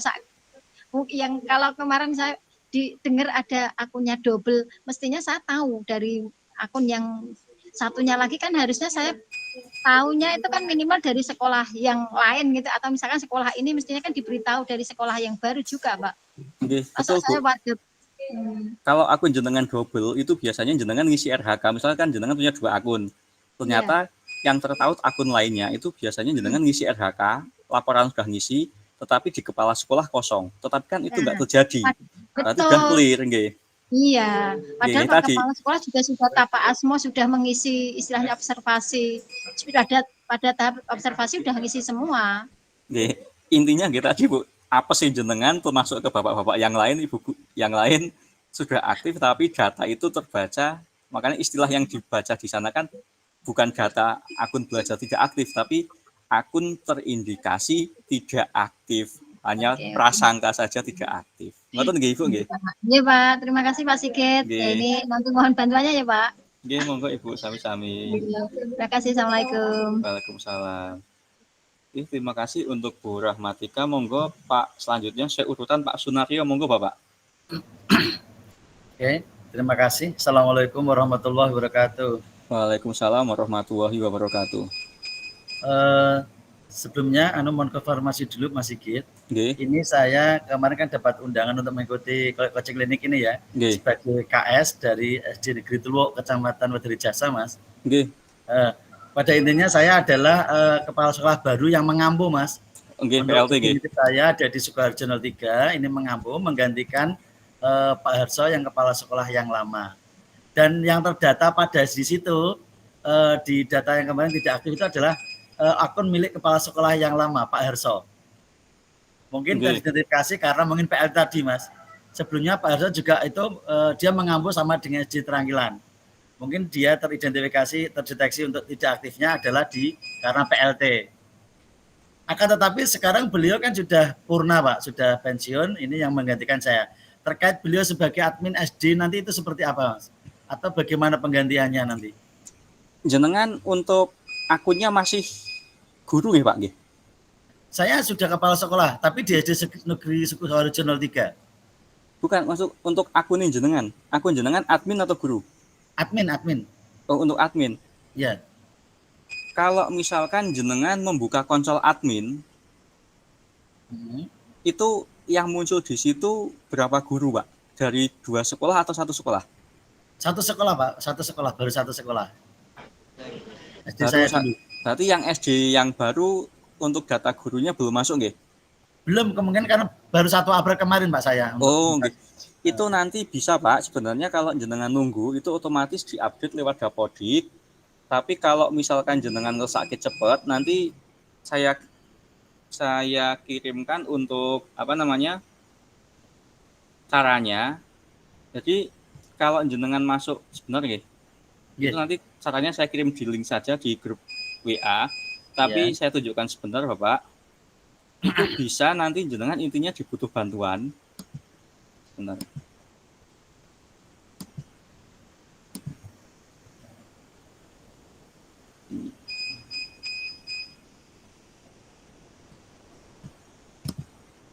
Yang kalau kemarin saya dengar ada akunnya double, mestinya saya tahu dari akun yang satunya lagi kan harusnya saya tahunya itu kan minimal dari sekolah yang lain gitu atau misalkan sekolah ini mestinya kan diberitahu dari sekolah yang baru juga Pak. Betul, saya Kalau akun jenengan double itu biasanya jenengan ngisi RHK, misalkan jenengan punya 2 akun. Ternyata yang tertaut akun lainnya itu biasanya jenengan ngisi RHK, laporan sudah ngisi, tetapi di kepala sekolah kosong. Tetapi kan itu enggak terjadi. Berarti Betul. udah clear nggih. Iya, padahal Ini Pak tadi. Kepala Sekolah juga sudah Pak Asmo sudah mengisi istilahnya observasi. Sudah ada pada tahap observasi sudah mengisi semua. Nggih. Intinya nggih tadi Bu, apa sih jenengan termasuk ke bapak-bapak yang lain, ibu yang lain sudah aktif tapi data itu terbaca. Makanya istilah yang dibaca di sana kan bukan data akun belajar tidak aktif, tapi akun terindikasi tidak aktif. Hanya Oke. prasangka saja tidak aktif. Ngoten nggih Ibu nggih. Iya Pak, terima kasih Pak Sigit. Nggih. Ini nanti mohon bantuannya ya Pak. Nggih, monggo Ibu sami-sami. Terima kasih, Assalamualaikum. Waalaikumsalam. Terima kasih untuk Bu Rahmatika. Monggo Pak, selanjutnya saya urutan Pak Sunario. Monggo Bapak. Oke, terima kasih. Assalamualaikum warahmatullahi wabarakatuh. Waalaikumsalam warahmatullahi wabarakatuh. Sebelumnya, mohon konfirmasi dulu Mas Sigit. Nggih. Ini saya kemarin kan dapat undangan untuk mengikuti coaching klinik ini ya, Nggih. sebagai KS dari SD Negeri Tuluk, Kecamatan Wederi Jasa, Mas. Nggih. Pada intinya saya adalah kepala sekolah baru yang mengampu, Mas. Nggih, Untuk PLT nggih. saya ada di Sukoharjo 03, ini mengampu menggantikan Pak Harso yang kepala sekolah yang lama. Dan yang terdata pada di situ, di data yang kemarin tidak aktif itu adalah akun milik kepala sekolah yang lama, Pak Harso. Mungkin teridentifikasi karena mungkin PL tadi, Mas. Sebelumnya Pak Harso juga itu dia mengampu sama dengan SD Teranggilan. Mungkin dia terdeteksi untuk tidak aktifnya adalah karena PLT. Akan tetapi sekarang beliau kan sudah purna Pak, sudah pensiun, ini yang menggantikan saya. Terkait beliau sebagai admin SD nanti itu seperti apa Mas? Atau bagaimana penggantiannya nanti? Jenengan untuk akunnya masih guru ya Pak nggih? Saya sudah kepala sekolah, tapi di SD Negeri Sukoharjo 03. Bukan, masuk untuk akun jenengan. Akun jenengan admin atau guru? Admin. Oh, untuk admin. Ya. Kalau misalkan jenengan membuka konsol admin, itu yang muncul di situ berapa guru, Pak? Dari 2 sekolah atau 1 sekolah? 1 sekolah, Pak. 1 sekolah, baru 1 sekolah. SD Baru saya dulu. Berarti yang SD yang baru untuk data gurunya belum masuk, nggih? Belum, kemungkinan karena baru 1 April kemarin, Pak, saya. Oh, nggih. Itu nanti bisa, Pak. Sebenarnya kalau jenengan nunggu, itu otomatis diupdate lewat Dapodik. Tapi kalau misalkan jenengan sakit cepat, nanti saya kirimkan untuk caranya. Jadi kalau jenengan masuk sebenarnya itu nanti caranya saya kirim di link saja di grup WA. Tapi saya tunjukkan sebentar Bapak. Itu bisa nanti jenengan intinya dibutuh bantuan. Sebentar.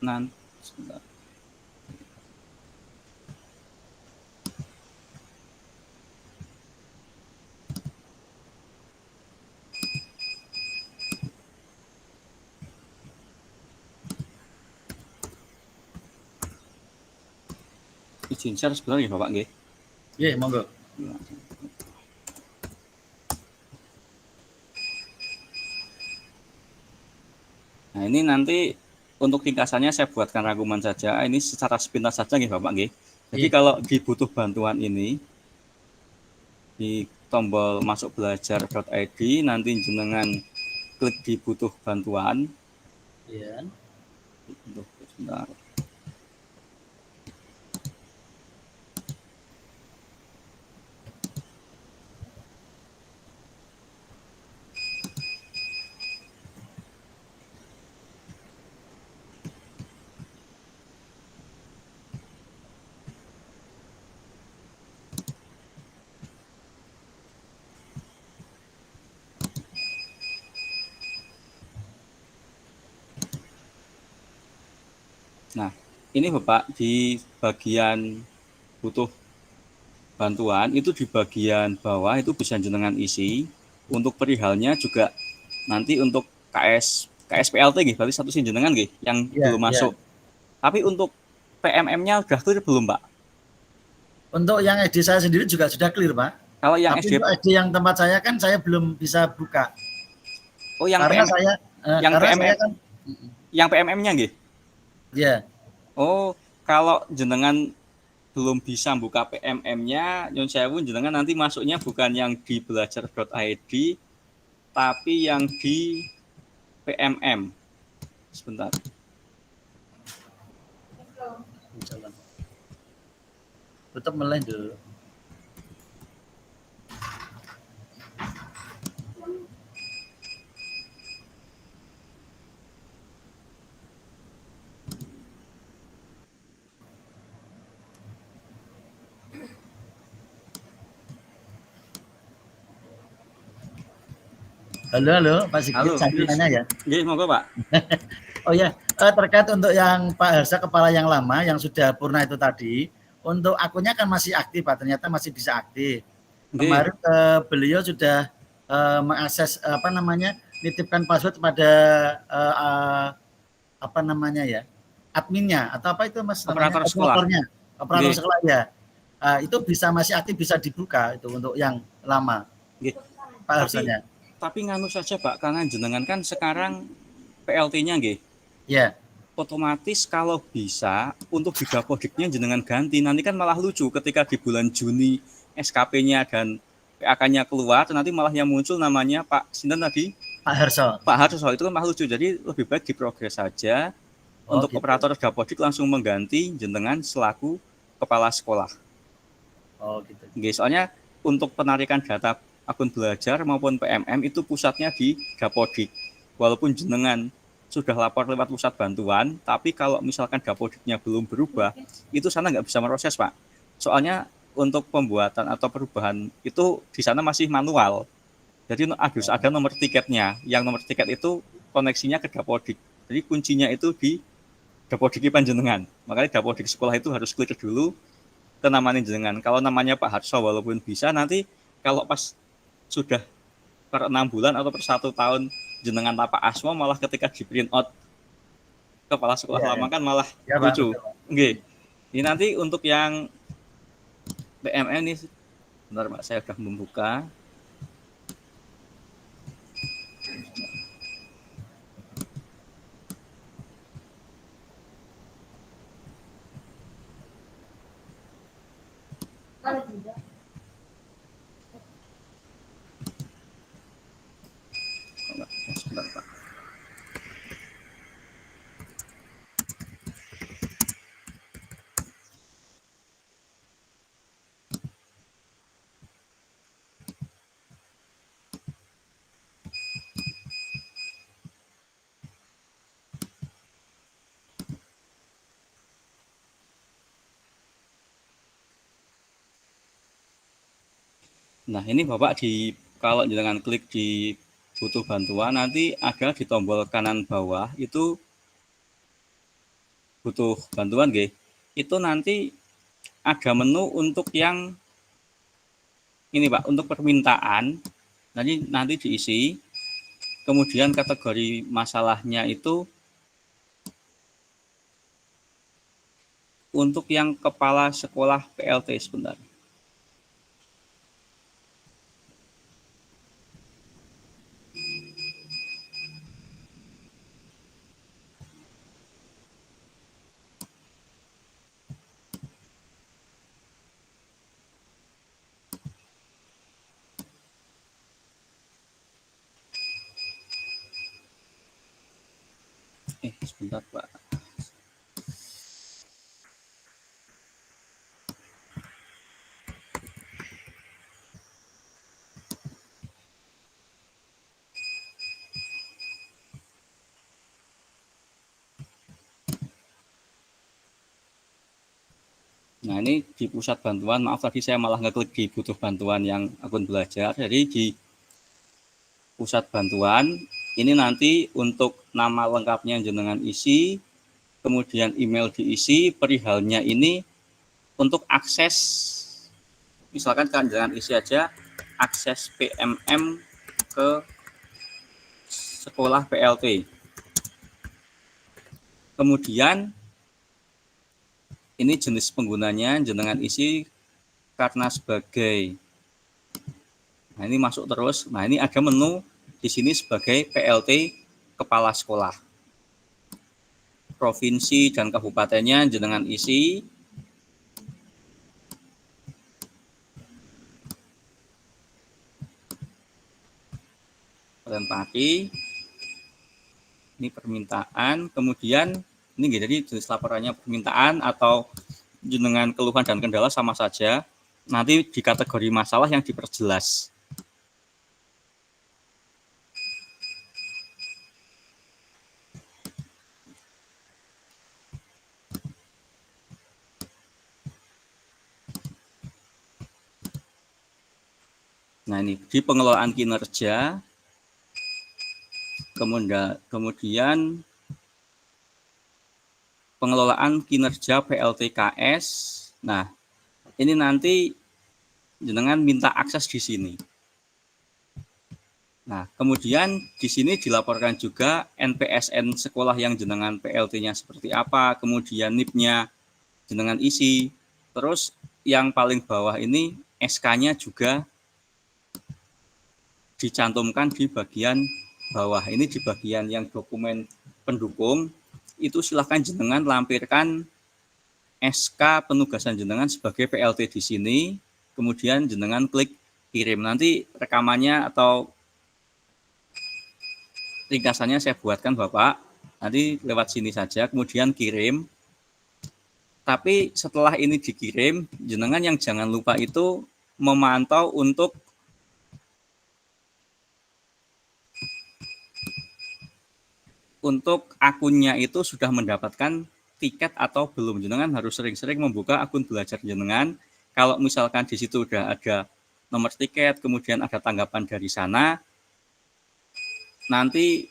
Nanti sebentar. Izin share sebenarnya Bapak nggih. Iya, monggo. Nah, ini nanti untuk ringkasannya saya buatkan rangkuman saja. Ini secara sepintas saja nggih Bapak nggih. Jadi kalau dibutuh bantuan ini di tombol masuk belajar.id nanti jenengan klik di butuh bantuan. Iya. Sebentar. Nah, ini Bapak di bagian butuh bantuan itu di bagian bawah itu bisa jenengan isi. Untuk perihalnya juga nanti untuk KSPLT nggih, berarti satu sih jenengan nggih yang belum masuk. Tapi untuk PMM-nya udah clear belum, Pak? Untuk yang SD saya sendiri juga sudah clear, Pak. Kalau yang Tapi SD, untuk SD yang tempat saya kan saya belum bisa buka. oh yang Karena PM, saya yang karena PMM, saya kan yang PMM-nya nggih. ya. Oh, kalau jenengan belum bisa buka PMM-nya, nyun sewu jenengan nanti masuknya bukan yang di belajar.id, tapi yang di PMM. Sebentar. Jalan. Tetap meleh dulu. Halo, Pak Sigit, Halo, saya nanya ya. nggih, monggo Pak. Oh ya, terkait untuk yang Pak Harsa kepala yang lama yang sudah purna itu tadi, untuk akunnya kan masih aktif, Pak. Ternyata masih bisa aktif. Nggih. Kemarin beliau sudah mengakses apa namanya, nitipkan password kepada apa namanya ya, adminnya atau apa itu Mas? Operator namanya? sekolah. Operator Nggih. sekolah ya. Itu bisa masih aktif, bisa dibuka itu untuk yang lama. Nggih. Pak Harsanya. Tapi nganu saja Pak, karena jenengan kan sekarang PLT-nya nggih. Ya. Otomatis kalau bisa untuk di Dapodiknya jenengan ganti. Nanti kan malah lucu ketika di bulan Juni SKP-nya dan PAK-nya keluar, nanti malah yang muncul namanya Pak Sinten tadi? Pak Harso. Pak Harso, itu kan malah lucu. Jadi lebih baik diprogres saja. Untuk gitu. operator Dapodik langsung mengganti jenengan selaku kepala sekolah. Oh gitu. Nggih, soalnya untuk penarikan data akun belajar maupun PMM itu pusatnya di Dapodik. Walaupun jenengan sudah lapor lewat pusat bantuan, tapi kalau misalkan Dapodiknya belum berubah, itu sana nggak bisa meroses, Pak. Soalnya untuk pembuatan atau perubahan itu di sana masih manual. Jadi harus ada nomor tiketnya. Yang nomor tiket itu koneksinya ke Dapodik. Jadi kuncinya itu di Dapodik panjenengan. Makanya Dapodik sekolah itu harus klik dulu ke namanya jenengan. Kalau namanya Pak Harso walaupun bisa, nanti kalau pas sudah per 6 bulan atau per 1 tahun jenengan Pak Asmo malah ketika di print out kepala sekolah lama kan malah lucu. Nggih. Ini nanti untuk yang PMM ini bentar Pak, saya sudah membuka. Sebentar, Pak. Nah, ini Bapak kalau jangan klik di butuh bantuan, nanti ada di tombol kanan bawah itu butuh bantuan, nggih. Itu nanti ada menu untuk yang ini Pak, untuk permintaan. Nanti diisi. Kemudian kategori masalahnya itu untuk yang kepala sekolah PLT sebentar. Sebentar Pak. Nah, ini di pusat bantuan, maaf tadi saya malah ngeklik di butuh bantuan yang akun belajar. Jadi di pusat bantuan, ini nanti untuk nama lengkapnya jenengan isi, kemudian email diisi, perihalnya ini untuk akses, misalkan kan jangan isi aja, akses PMM ke sekolah PLT. Kemudian ini jenis penggunanya jenengan isi karena sebagai, nah ini masuk terus. Nah ini ada menu di sini sebagai PLT kepala sekolah. Provinsi dan kabupatennya jenengan isi. Pati. Ini permintaan, kemudian ini jadi jenis laporannya permintaan atau jenengan keluhan dan kendala sama saja. Nanti di kategori masalah yang diperjelas. Nah ini di pengelolaan kinerja, kemudian pengelolaan kinerja PLTKS. Nah ini nanti jenengan minta akses di sini. Nah kemudian di sini dilaporkan juga NPSN sekolah yang jenengan PLT-nya seperti apa, kemudian NIP-nya jenengan isi. Terus yang paling bawah ini SK-nya juga dicantumkan di bagian bawah. Ini di bagian yang dokumen pendukung, itu silahkan jenengan lampirkan SK penugasan jenengan sebagai PLT di sini, kemudian jenengan klik kirim. Nanti rekamannya atau ringkasannya saya buatkan Bapak, nanti lewat sini saja, kemudian kirim. Tapi setelah ini dikirim, jenengan yang jangan lupa itu memantau untuk akunnya itu sudah mendapatkan tiket atau belum. Jenengan harus sering-sering membuka akun belajar jenengan. Kalau misalkan di situ sudah ada nomor tiket, kemudian ada tanggapan dari sana, nanti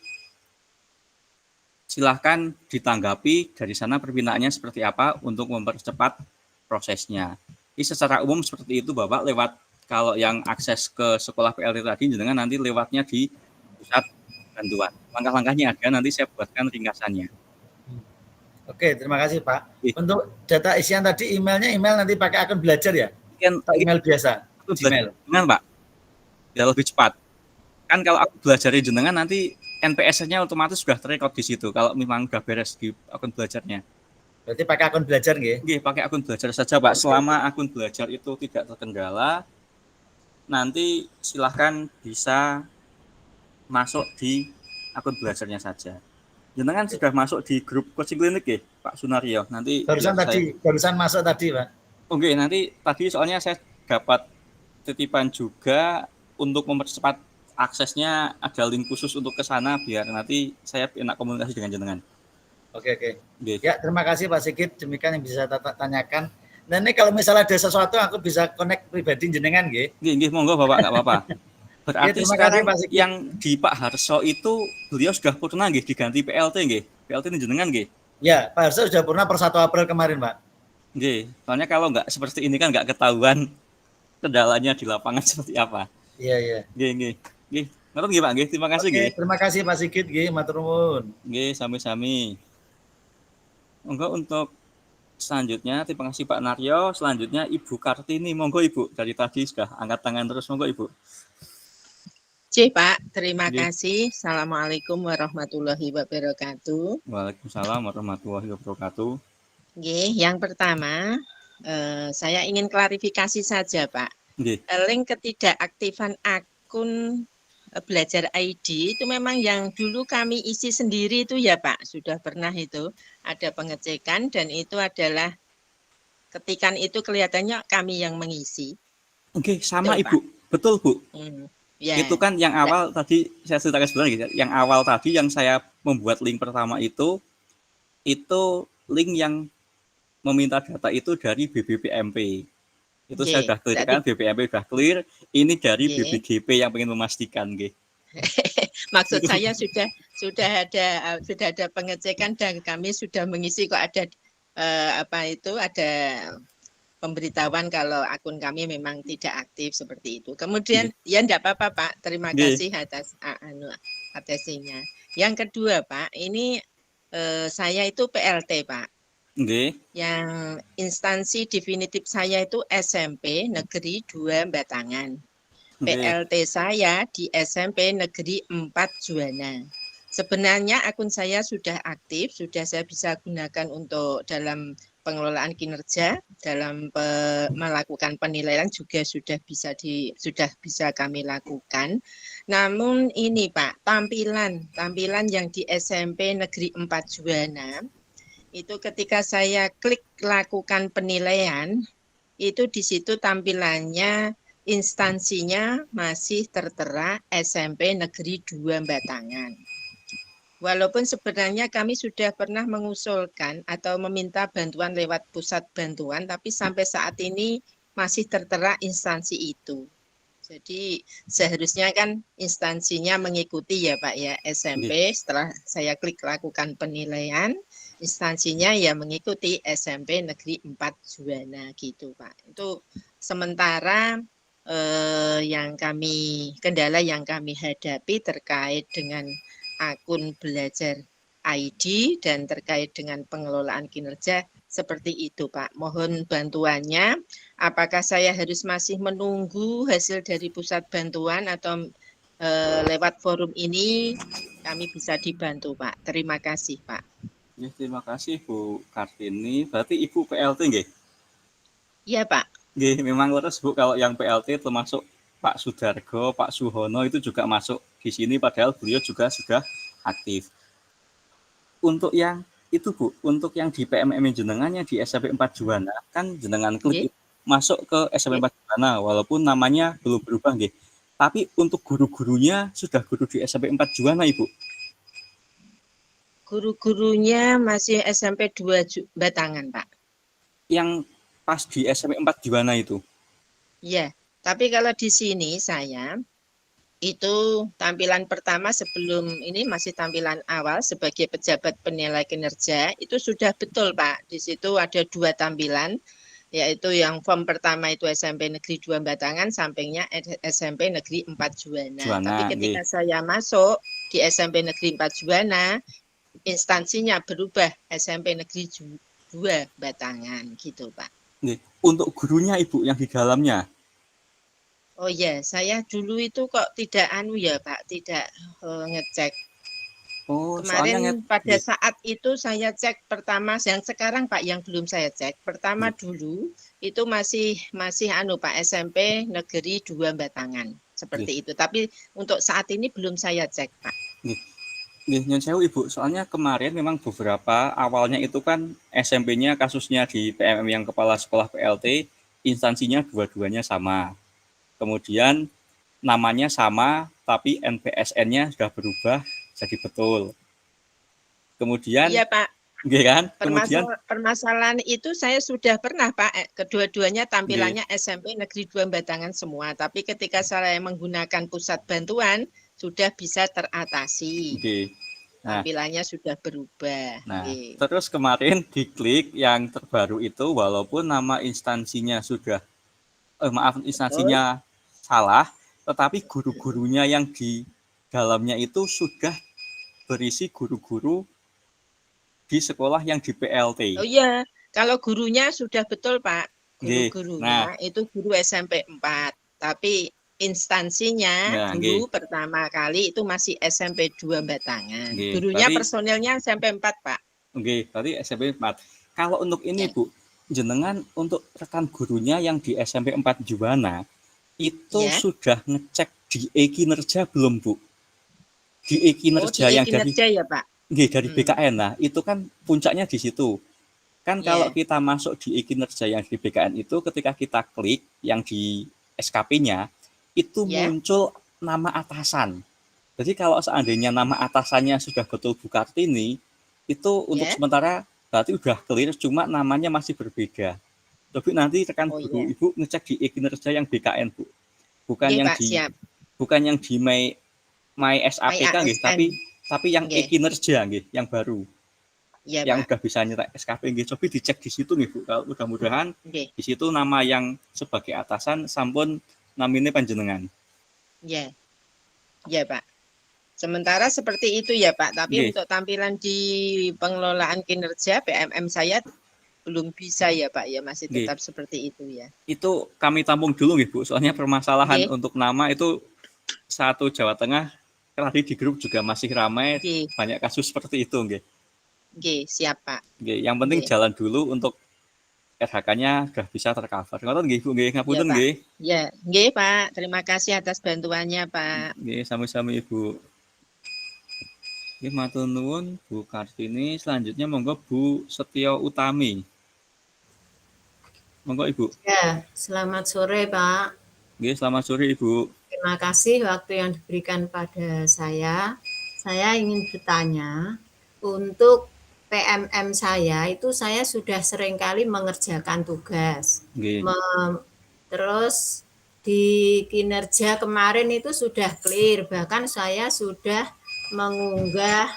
silahkan ditanggapi dari sana permintaannya seperti apa untuk mempercepat prosesnya. Ini secara umum seperti itu Bapak, lewat kalau yang akses ke sekolah PLT tadi, jenengan nanti lewatnya di pusat bantuan. Langkah-langkahnya ada, nanti saya buatkan ringkasannya. Oke, terima kasih Pak. Untuk data isian tadi emailnya nanti pakai akun belajar ya? Email biasa. Gmail. Dengan Pak, biar lebih cepat. Kan kalau aku belajar jenengan nanti NPS-nya otomatis sudah terekod di situ. Kalau memang sudah beres di akun belajarnya. Berarti pakai akun belajar nggih? Nggih, pakai akun belajar saja Pak. Selama akun belajar itu tidak terkendala, nanti silahkan bisa masuk di akun belajarnya saja. Jenengan sudah masuk di grup coaching klinik ya, Pak Sunaryo. Nanti barusan masuk tadi, Pak. Oke, nanti tadi soalnya saya dapat titipan juga untuk mempercepat aksesnya, ada link khusus untuk ke sana biar nanti saya enak komunikasi dengan jenengan. Oke. Ya, terima kasih Pak Sigit. Demikian yang bisa saya tanyakan. Nah, ini kalau misalnya ada sesuatu aku bisa connect pribadi jenengan nggih. Nggih, monggo Bapak, enggak apa-apa. Berarti ya, sekarang kasih, yang di Pak Harso itu beliau sudah pernah nggih diganti PLT nggih? PLT ini jenengan nggih? Ya, Pak Harso sudah pernah per 1 April kemarin, Pak. Nggih, soalnya kalau nggak seperti ini kan nggak ketahuan kendalanya di lapangan seperti apa. Iya. Nggih. Ngoten nggih Pak nggih, terima kasih nggih. Terima kasih Pak Sigit nggih, matur nuwun. Nggih, sami-sami. Monggo untuk selanjutnya, terima kasih Pak Naryo. Selanjutnya Ibu Kartini, monggo Ibu. Dari tadi sudah angkat tangan terus, monggo Ibu. Pak, terima kasih. Assalamualaikum warahmatullahi wabarakatuh. Waalaikumsalam warahmatullahi wabarakatuh. Yang pertama, saya ingin klarifikasi saja Pak. Link ketidakaktifan akun Belajar ID itu memang yang dulu kami isi sendiri itu ya Pak. Sudah pernah itu ada pengecekan dan itu adalah ketikan itu kelihatannya kami yang mengisi. Oke, sama betul, Ibu. Pak. Betul Bu. Ya. Itu kan yang awal tadi saya ceritakan sebenarnya, yang awal tadi yang saya membuat link pertama itu link yang meminta data itu dari BBPMP. Itu saya sudah clear kan, BBPMP sudah clear. Ini dari BBGP yang ingin memastikan, nggih. Maksud saya sudah ada pengecekan dan kami sudah mengisi kok ada ada pemberitahuan kalau akun kami memang tidak aktif seperti itu. Kemudian ya enggak apa-apa Pak, terima kasih atas atasnya. Yang kedua Pak, ini saya itu PLT Pak. Nggih. Yang instansi definitif saya itu SMP Negeri 2 Batangan. PLT saya di SMP Negeri 4 Juwana. Sebenarnya akun saya sudah aktif, sudah saya bisa gunakan untuk dalam pengelolaan kinerja, dalam melakukan penilaian juga sudah bisa kami lakukan. Namun ini Pak, tampilan yang di SMP Negeri 4 Juwana itu ketika saya klik lakukan penilaian, itu di situ tampilannya instansinya masih tertera SMP Negeri 2 Batangan. Walaupun sebenarnya kami sudah pernah mengusulkan atau meminta bantuan lewat pusat bantuan, tapi sampai saat ini masih tertera instansi itu. Jadi seharusnya kan instansinya mengikuti ya Pak ya, SMP setelah saya klik lakukan penilaian, instansinya ya mengikuti SMP Negeri 4 Juwana gitu Pak. Itu sementara kendala yang kami hadapi terkait dengan akun belajar ID dan terkait dengan pengelolaan kinerja seperti itu Pak. Mohon bantuannya, apakah saya harus masih menunggu hasil dari pusat bantuan atau lewat forum ini kami bisa dibantu Pak. Terima kasih Pak. Ya, terima kasih Bu Kartini. Berarti Ibu PLT nggih? Iya Pak. Nggih, memang leres Bu, kalau yang PLT termasuk Pak Sudargo, Pak Suhono itu juga masuk di sini padahal beliau juga sudah aktif. Untuk yang itu Bu, untuk yang di PMM jenengannya di SMP 4 Juwana kan jenengan klik masuk ke SMP 4 Juwana walaupun namanya belum berubah nggih. Tapi untuk guru-gurunya sudah guru di SMP 4 Juwana Ibu. Guru-gurunya masih SMP 2 Batangan Pak. Yang pas di SMP 4 Juwana itu. Iya. Tapi kalau di sini saya itu tampilan pertama sebelum ini masih tampilan awal sebagai pejabat penilai kinerja itu sudah betul Pak. Di situ ada 2 tampilan yaitu yang form pertama itu SMP Negeri 2 Batangan, sampingnya SMP Negeri 4 Juwana. Tapi ketika saya masuk di SMP Negeri 4 Juwana, instansinya berubah SMP Negeri 2 Batangan gitu Pak. Untuk gurunya Ibu yang di dalamnya. Oh ya, saya dulu itu kok tidak Pak, tidak ngecek. Oh, kemarin pada saat itu saya cek pertama, yang sekarang Pak yang belum saya cek. Pertama dulu itu masih Pak SMP Negeri 2 Batangan seperti itu. Tapi untuk saat ini belum saya cek Pak. Nyun sewu Ibu, soalnya kemarin memang beberapa awalnya itu kan SMP-nya kasusnya di PMM yang kepala sekolah PLT, instansinya dua-duanya sama. Kemudian namanya sama, tapi NPSN-nya sudah berubah jadi betul. Kemudian, iya Pak. Kan? Permasalahan itu saya sudah pernah Pak, kedua-duanya tampilannya SMP Negeri 2 Batangan semua. Tapi ketika saya menggunakan pusat bantuan, sudah bisa teratasi. Nah, tampilannya sudah berubah. Nah, terus kemarin diklik yang terbaru itu, walaupun nama instansinya sudah, instansinya salah, tetapi guru-gurunya yang di dalamnya itu sudah berisi guru-guru di sekolah yang di PLT. Oh iya, kalau gurunya sudah betul Pak, guru-gurunya itu guru SMP 4, tapi instansinya dulu pertama kali itu masih SMP 2 Batangan. Gurunya personilnya SMP 4 Pak. Tadi SMP 4. Kalau untuk ini Bu, jenengan untuk rekan gurunya yang di SMP 4 Juwana, itu sudah ngecek di e-kinerja belum Bu? Di e-kinerja yang dari ya, Pak? Dari BKN. Nah, itu kan puncaknya di situ. Kan kalau kita masuk di e-kinerja yang di BKN itu, ketika kita klik yang di SKP-nya, itu muncul nama atasan. Jadi kalau seandainya nama atasannya sudah betul Bu Kartini, itu untuk sementara berarti udah clear, cuma namanya masih berbeda. Tapi nanti rekan guru Ibu ngecek di e-kinerja yang BKN Bu, bukan yang di My SAPK nggih, tapi yang e-kinerja nggih, yang baru, yang udah bisa nyetak SKP nggih. Coba dicek di situ nih Bu, kalau mudah-mudahan di situ nama yang sebagai atasan sampun namanya panjenengan. Ya Pak. Sementara seperti itu ya Pak, tapi untuk tampilan di pengelolaan kinerja PMM saya belum bisa ya Pak ya, masih Nggih. tetap seperti itu ya. Itu kami tampung dulu nggih Bu, soalnya permasalahan Nggih. untuk nama itu satu Jawa Tengah tadi di grup juga masih ramai, Nggih. banyak kasus seperti itu nggih. Nggih, siap Pak. Nggih, yang penting Nggih. jalan dulu untuk RHK-nya sudah bisa tercover. Ngoten nggih Bu nggih, ngapunten Pak. nggih. Ya, nggih Pak. Terima kasih atas bantuannya Pak. Nggih, sami-sami Ibu. Nggih, matur nuwun Bu Kartini. Selanjutnya monggo Bu Setio Utami. Monggo Ibu. Ya, selamat sore Pak. Nggih, selamat sore Ibu. Terima kasih waktu yang diberikan pada saya. Saya ingin bertanya, untuk PMM saya itu saya sudah seringkali mengerjakan tugas. Nggih. Terus di kinerja kemarin itu sudah clear, bahkan saya sudah mengunggah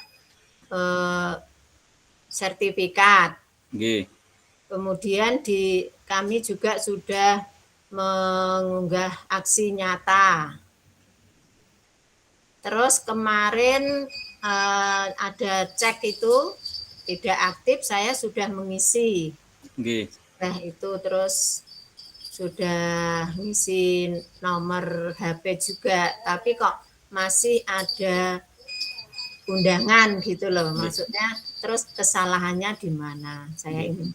sertifikat. Nggih. Kemudian kami juga sudah mengunggah aksi nyata. Terus kemarin ada cek itu tidak aktif, saya sudah mengisi. Nggih. Nah itu terus sudah ngisi nomor HP juga, tapi kok masih ada undangan gitu loh, maksudnya terus kesalahannya di mana? Saya ingin.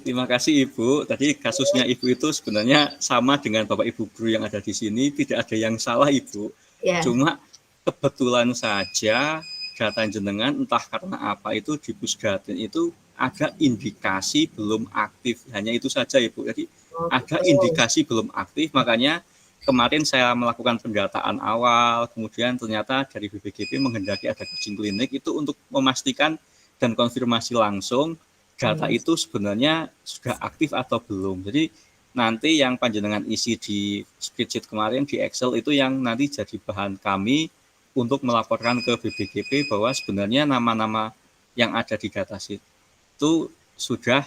Terima kasih Ibu. Tadi kasusnya Ibu itu sebenarnya sama dengan Bapak Ibu guru yang ada di sini, tidak ada yang salah Ibu. Ya. Cuma kebetulan saja data jenengan entah karena apa itu di Pusdatin itu ada indikasi belum aktif. Hanya itu saja Ibu. Jadi ada indikasi belum aktif, makanya kemarin saya melakukan pendataan awal, kemudian ternyata dari BPGP menghendaki ada coaching klinik itu untuk memastikan dan konfirmasi langsung data itu sebenarnya sudah aktif atau belum. Jadi nanti yang panjenengan isi di spreadsheet kemarin di Excel itu yang nanti jadi bahan kami untuk melaporkan ke BPGP bahwa sebenarnya nama-nama yang ada di datasheet itu sudah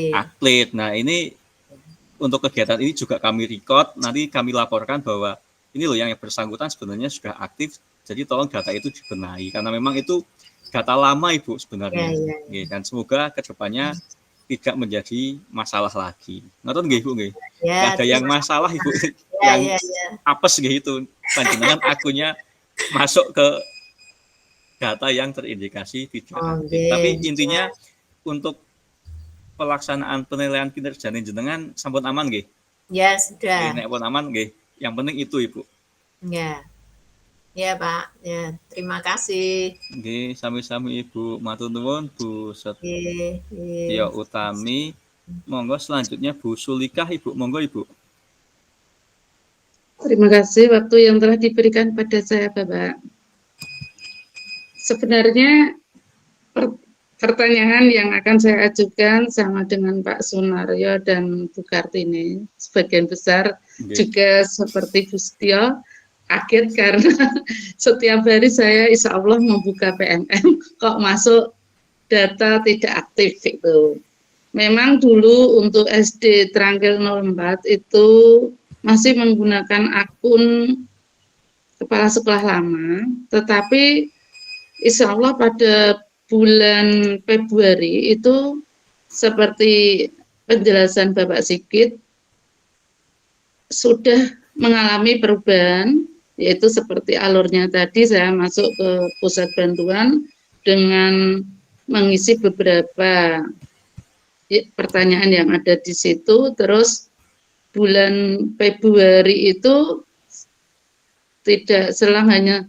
aktif. Nah ini untuk kegiatan ini juga kami record, nanti kami laporkan bahwa ini loh yang bersangkutan sebenarnya sudah aktif, jadi tolong data itu dibenahi karena memang itu data lama Ibu sebenarnya. Ya. Dan semoga kedepannya tidak menjadi masalah lagi. Ngoten nggih Ibu nggih. Ya, ada yang masalah Ibu yang apes gitu panjenengan akunnya masuk ke data yang terindikasi tidak aktif. Tapi intinya untuk pelaksanaan penilaian kinerja jenengan sampun aman nggih? Ya, sudah. Nek pun aman nggih. Yang penting itu Ibu. Ya. Ya Pak, ya terima kasih. Nggih, sami-sami Ibu. Matur nuwun Bu Setio Utami. Monggo selanjutnya Bu Sulikah Ibu. Monggo Ibu. Terima kasih waktu yang telah diberikan pada saya Bapak. Sebenarnya pertanyaan yang akan saya ajukan sama dengan Pak Sunaryo dan Bu Kartini sebagian besar juga seperti Bu Setio. Kaget karena setiap hari saya insya Allah membuka PMM kok masuk data tidak aktif itu. Memang dulu untuk SD Trangkil 04 itu masih menggunakan akun kepala sekolah lama, tetapi insya Allah pada bulan Februari itu seperti penjelasan Bapak Sigit sudah mengalami perubahan, yaitu seperti alurnya tadi saya masuk ke pusat bantuan dengan mengisi beberapa pertanyaan yang ada di situ. Terus bulan Februari itu tidak selang hanya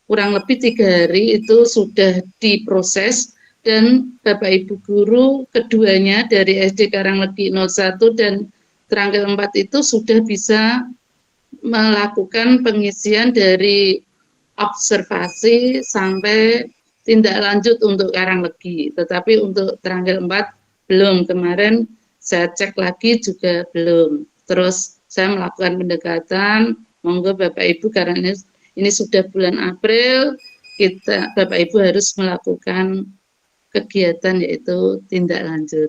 kurang lebih 3 hari itu sudah diproses dan Bapak Ibu guru keduanya dari SD Karanglegi 01 dan Trangkil 4 itu sudah bisa melakukan pengisian dari observasi sampai tindak lanjut untuk Karanglegi, tetapi untuk Trangkil 4 belum. Kemarin saya cek lagi juga belum. Terus saya melakukan pendekatan, monggo Bapak Ibu karena ini sudah bulan April, Bapak Ibu harus melakukan kegiatan yaitu tindak lanjut.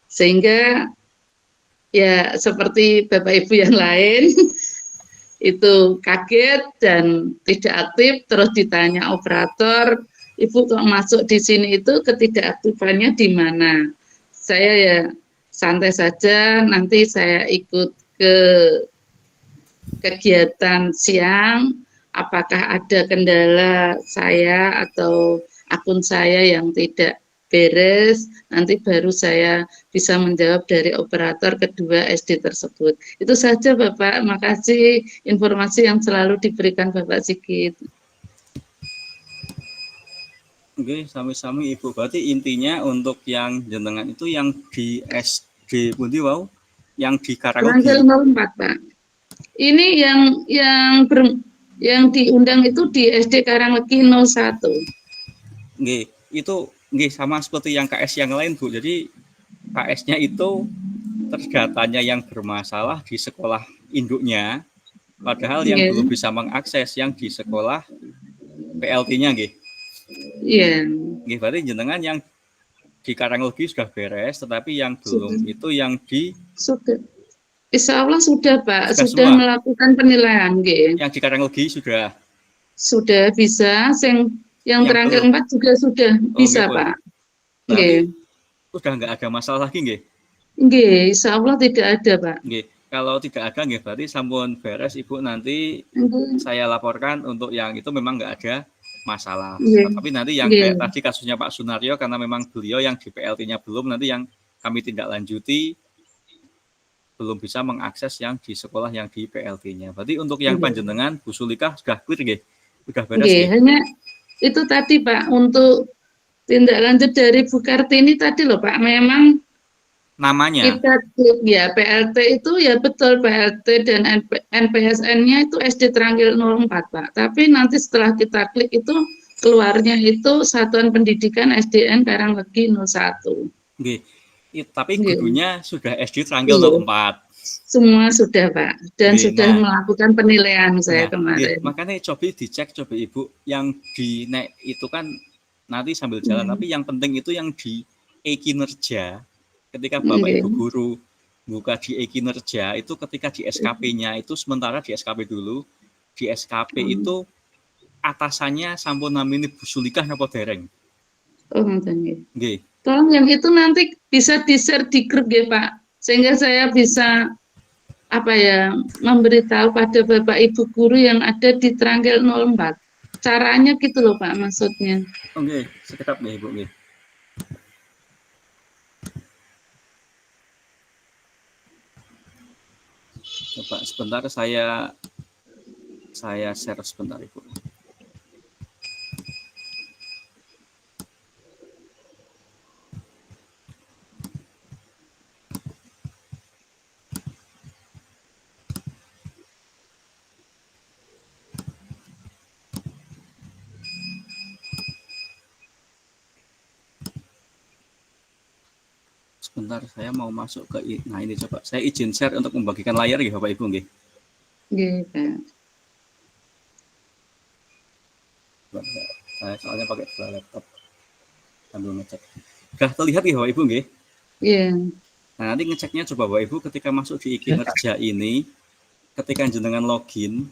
Sehingga ya seperti Bapak Ibu yang lain itu kaget dan tidak aktif, terus ditanya operator, Ibu kok masuk di sini itu ketidakaktifannya di mana? saya ya santai saja, nanti saya ikut ke kegiatan siang, apakah ada kendala saya atau akun saya yang tidak beres, nanti baru saya bisa menjawab dari operator kedua SD tersebut. Itu saja Bapak, makasih informasi yang selalu diberikan Bapak Sigit. Oke, sami-sami Ibu. Berarti intinya untuk yang jenengan itu yang di SD pundi wau, yang di Karanglogi. Rangkil 04, Pak. Ini yang diundang itu di SD Karanglogi 01. Nggih, itu nggih sama seperti yang KS yang lain, Bu. Jadi KS-nya itu terdatanya yang bermasalah di sekolah induknya, padahal yang belum bisa mengakses yang di sekolah PLT-nya nggih. Iya. Nggih, berarti jenengan yang di Karanglogi sudah beres, tetapi yang belum itu yang di sudah. Insya Allah sudah Pak, sudah melakukan penilaian nggih. Yang di Karanglogi sudah. Sudah bisa, yang terangkat 4 juga sudah bisa Pak. Nggih. Sudah nggak ada masalah lagi nggih? Nggih, insya Allah tidak ada Pak. Nggih. Kalau tidak ada nggih berarti sampun beres Ibu, nanti saya laporkan untuk yang itu memang nggak ada masalah. Tapi nanti yang kayak tadi kasusnya Pak Sunario, karena memang beliau yang di PLT-nya belum, nanti yang kami tindak lanjuti belum bisa mengakses yang di sekolah yang di PLT-nya. Berarti untuk yang panjenengan Bu Sulika sudah clear nggih? Sudah beres nggih? Hanya itu tadi Pak, untuk tindak lanjut dari Bu Kartini tadi loh Pak, memang namanya kita klik ya PLT itu ya betul PLT dan NPSN-nya itu SD Terangkil 04 Pak. Tapi nanti setelah kita klik itu keluarnya itu Satuan Pendidikan SDN Karanglogi 01. Nggih. Tapi gurunya sudah SD Terangkil 04. Semua sudah Pak, dan sudah melakukan penilaian saya kemarin. Makanya coba dicek coba Ibu, yang di itu kan nanti sambil jalan, tapi yang penting itu yang di e-kinerja. Ketika Bapak Ibu guru buka di e-kinerja itu, ketika di SKP-nya itu sementara di SKP dulu, di SKP itu atasannya sampun namanya Bu Sulikah napa dereng? Oh, nggih. Nggih. Tolong yang itu nanti bisa di-share di grup ya Pak, sehingga saya bisa memberitahu pada Bapak Ibu guru yang ada di Terangkil 04. Caranya gitu loh Pak, maksudnya. Oke, sekedap nih Ibu nggih. Coba sebentar saya share sebentar Ibu. Sebentar, saya mau masuk ke ini coba. Saya izin share untuk membagikan layar ya Bapak Ibu nggih. Nggih, Pak. Saya soalnya pakai laptop sambil ngecek. Sudah terlihat ya Bapak Ibu nggih? Iya. Nah, nanti ngeceknya coba Bapak Ibu ketika masuk di e-kinerja ini, ketika jenengan login,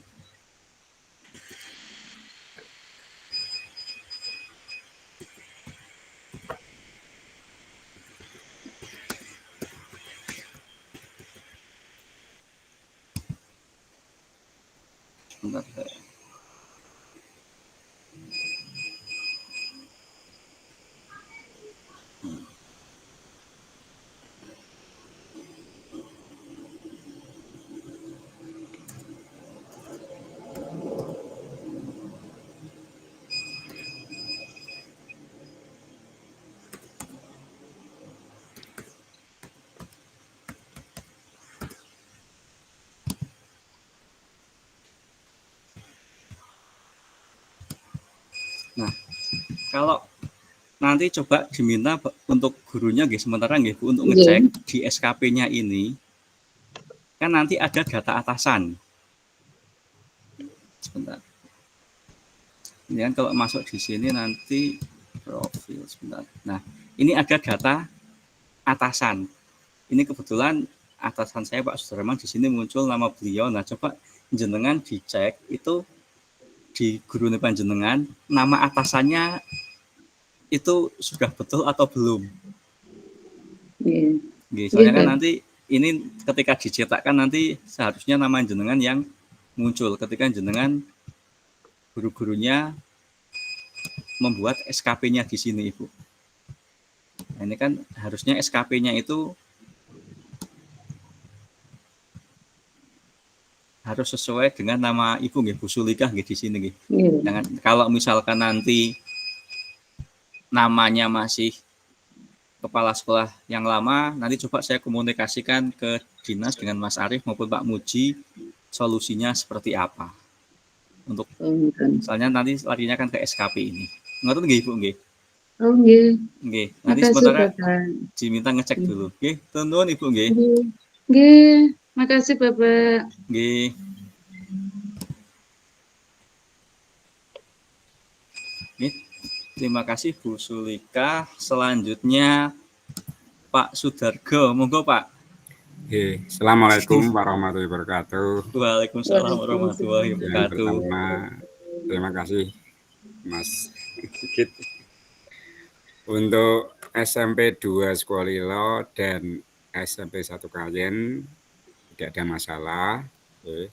sebentar saya. Nah, kalau nanti coba diminta untuk gurunya nggih sementara nggih Bu, untuk ngecek di SKP-nya ini, kan nanti ada data atasan. Sebentar. Ini kan kalau masuk di sini nanti profil sebentar. Nah, ini ada data atasan. Ini kebetulan atasan saya Pak Sudarman, di sini muncul nama beliau. Nah, coba jenengan dicek itu di guru panjenengan, nama atasannya itu sudah betul atau belum? Nggih, soalnya kan nanti ini ketika dicetakkan nanti seharusnya nama jenengan yang muncul ketika jenengan guru-gurunya membuat SKP-nya di sini, Ibu. Nah, ini kan harusnya SKP-nya itu harus sesuai dengan nama Ibu nggih, Bu Sulikah nggih di sini nggih. Jangan kalau misalkan nanti namanya masih kepala sekolah yang lama, nanti coba saya komunikasikan ke dinas dengan Mas Arief maupun Pak Muji solusinya seperti apa. Untuk misalnya nanti larinya kan ke SKP ini. Ngoten nggih Ibu nggih. Oh nggih. Nggih, nanti sementara diminta ngecek dulu. Nggih, nuwun Ibu nggih. Nggih, makasih Bapak. Nggih. Nggih. Terima kasih Bu Sulika. Selanjutnya Pak Sudargo, monggo Pak. Oke, Assalamualaikum warahmatullahi wabarakatuh. Waalaikumsalam warahmatullahi wabarakatuh. Yang pertama, terima kasih Mas Sigit untuk SMP 2 Sukolilo dan SMP 1 Kayen tidak ada masalah. Oke.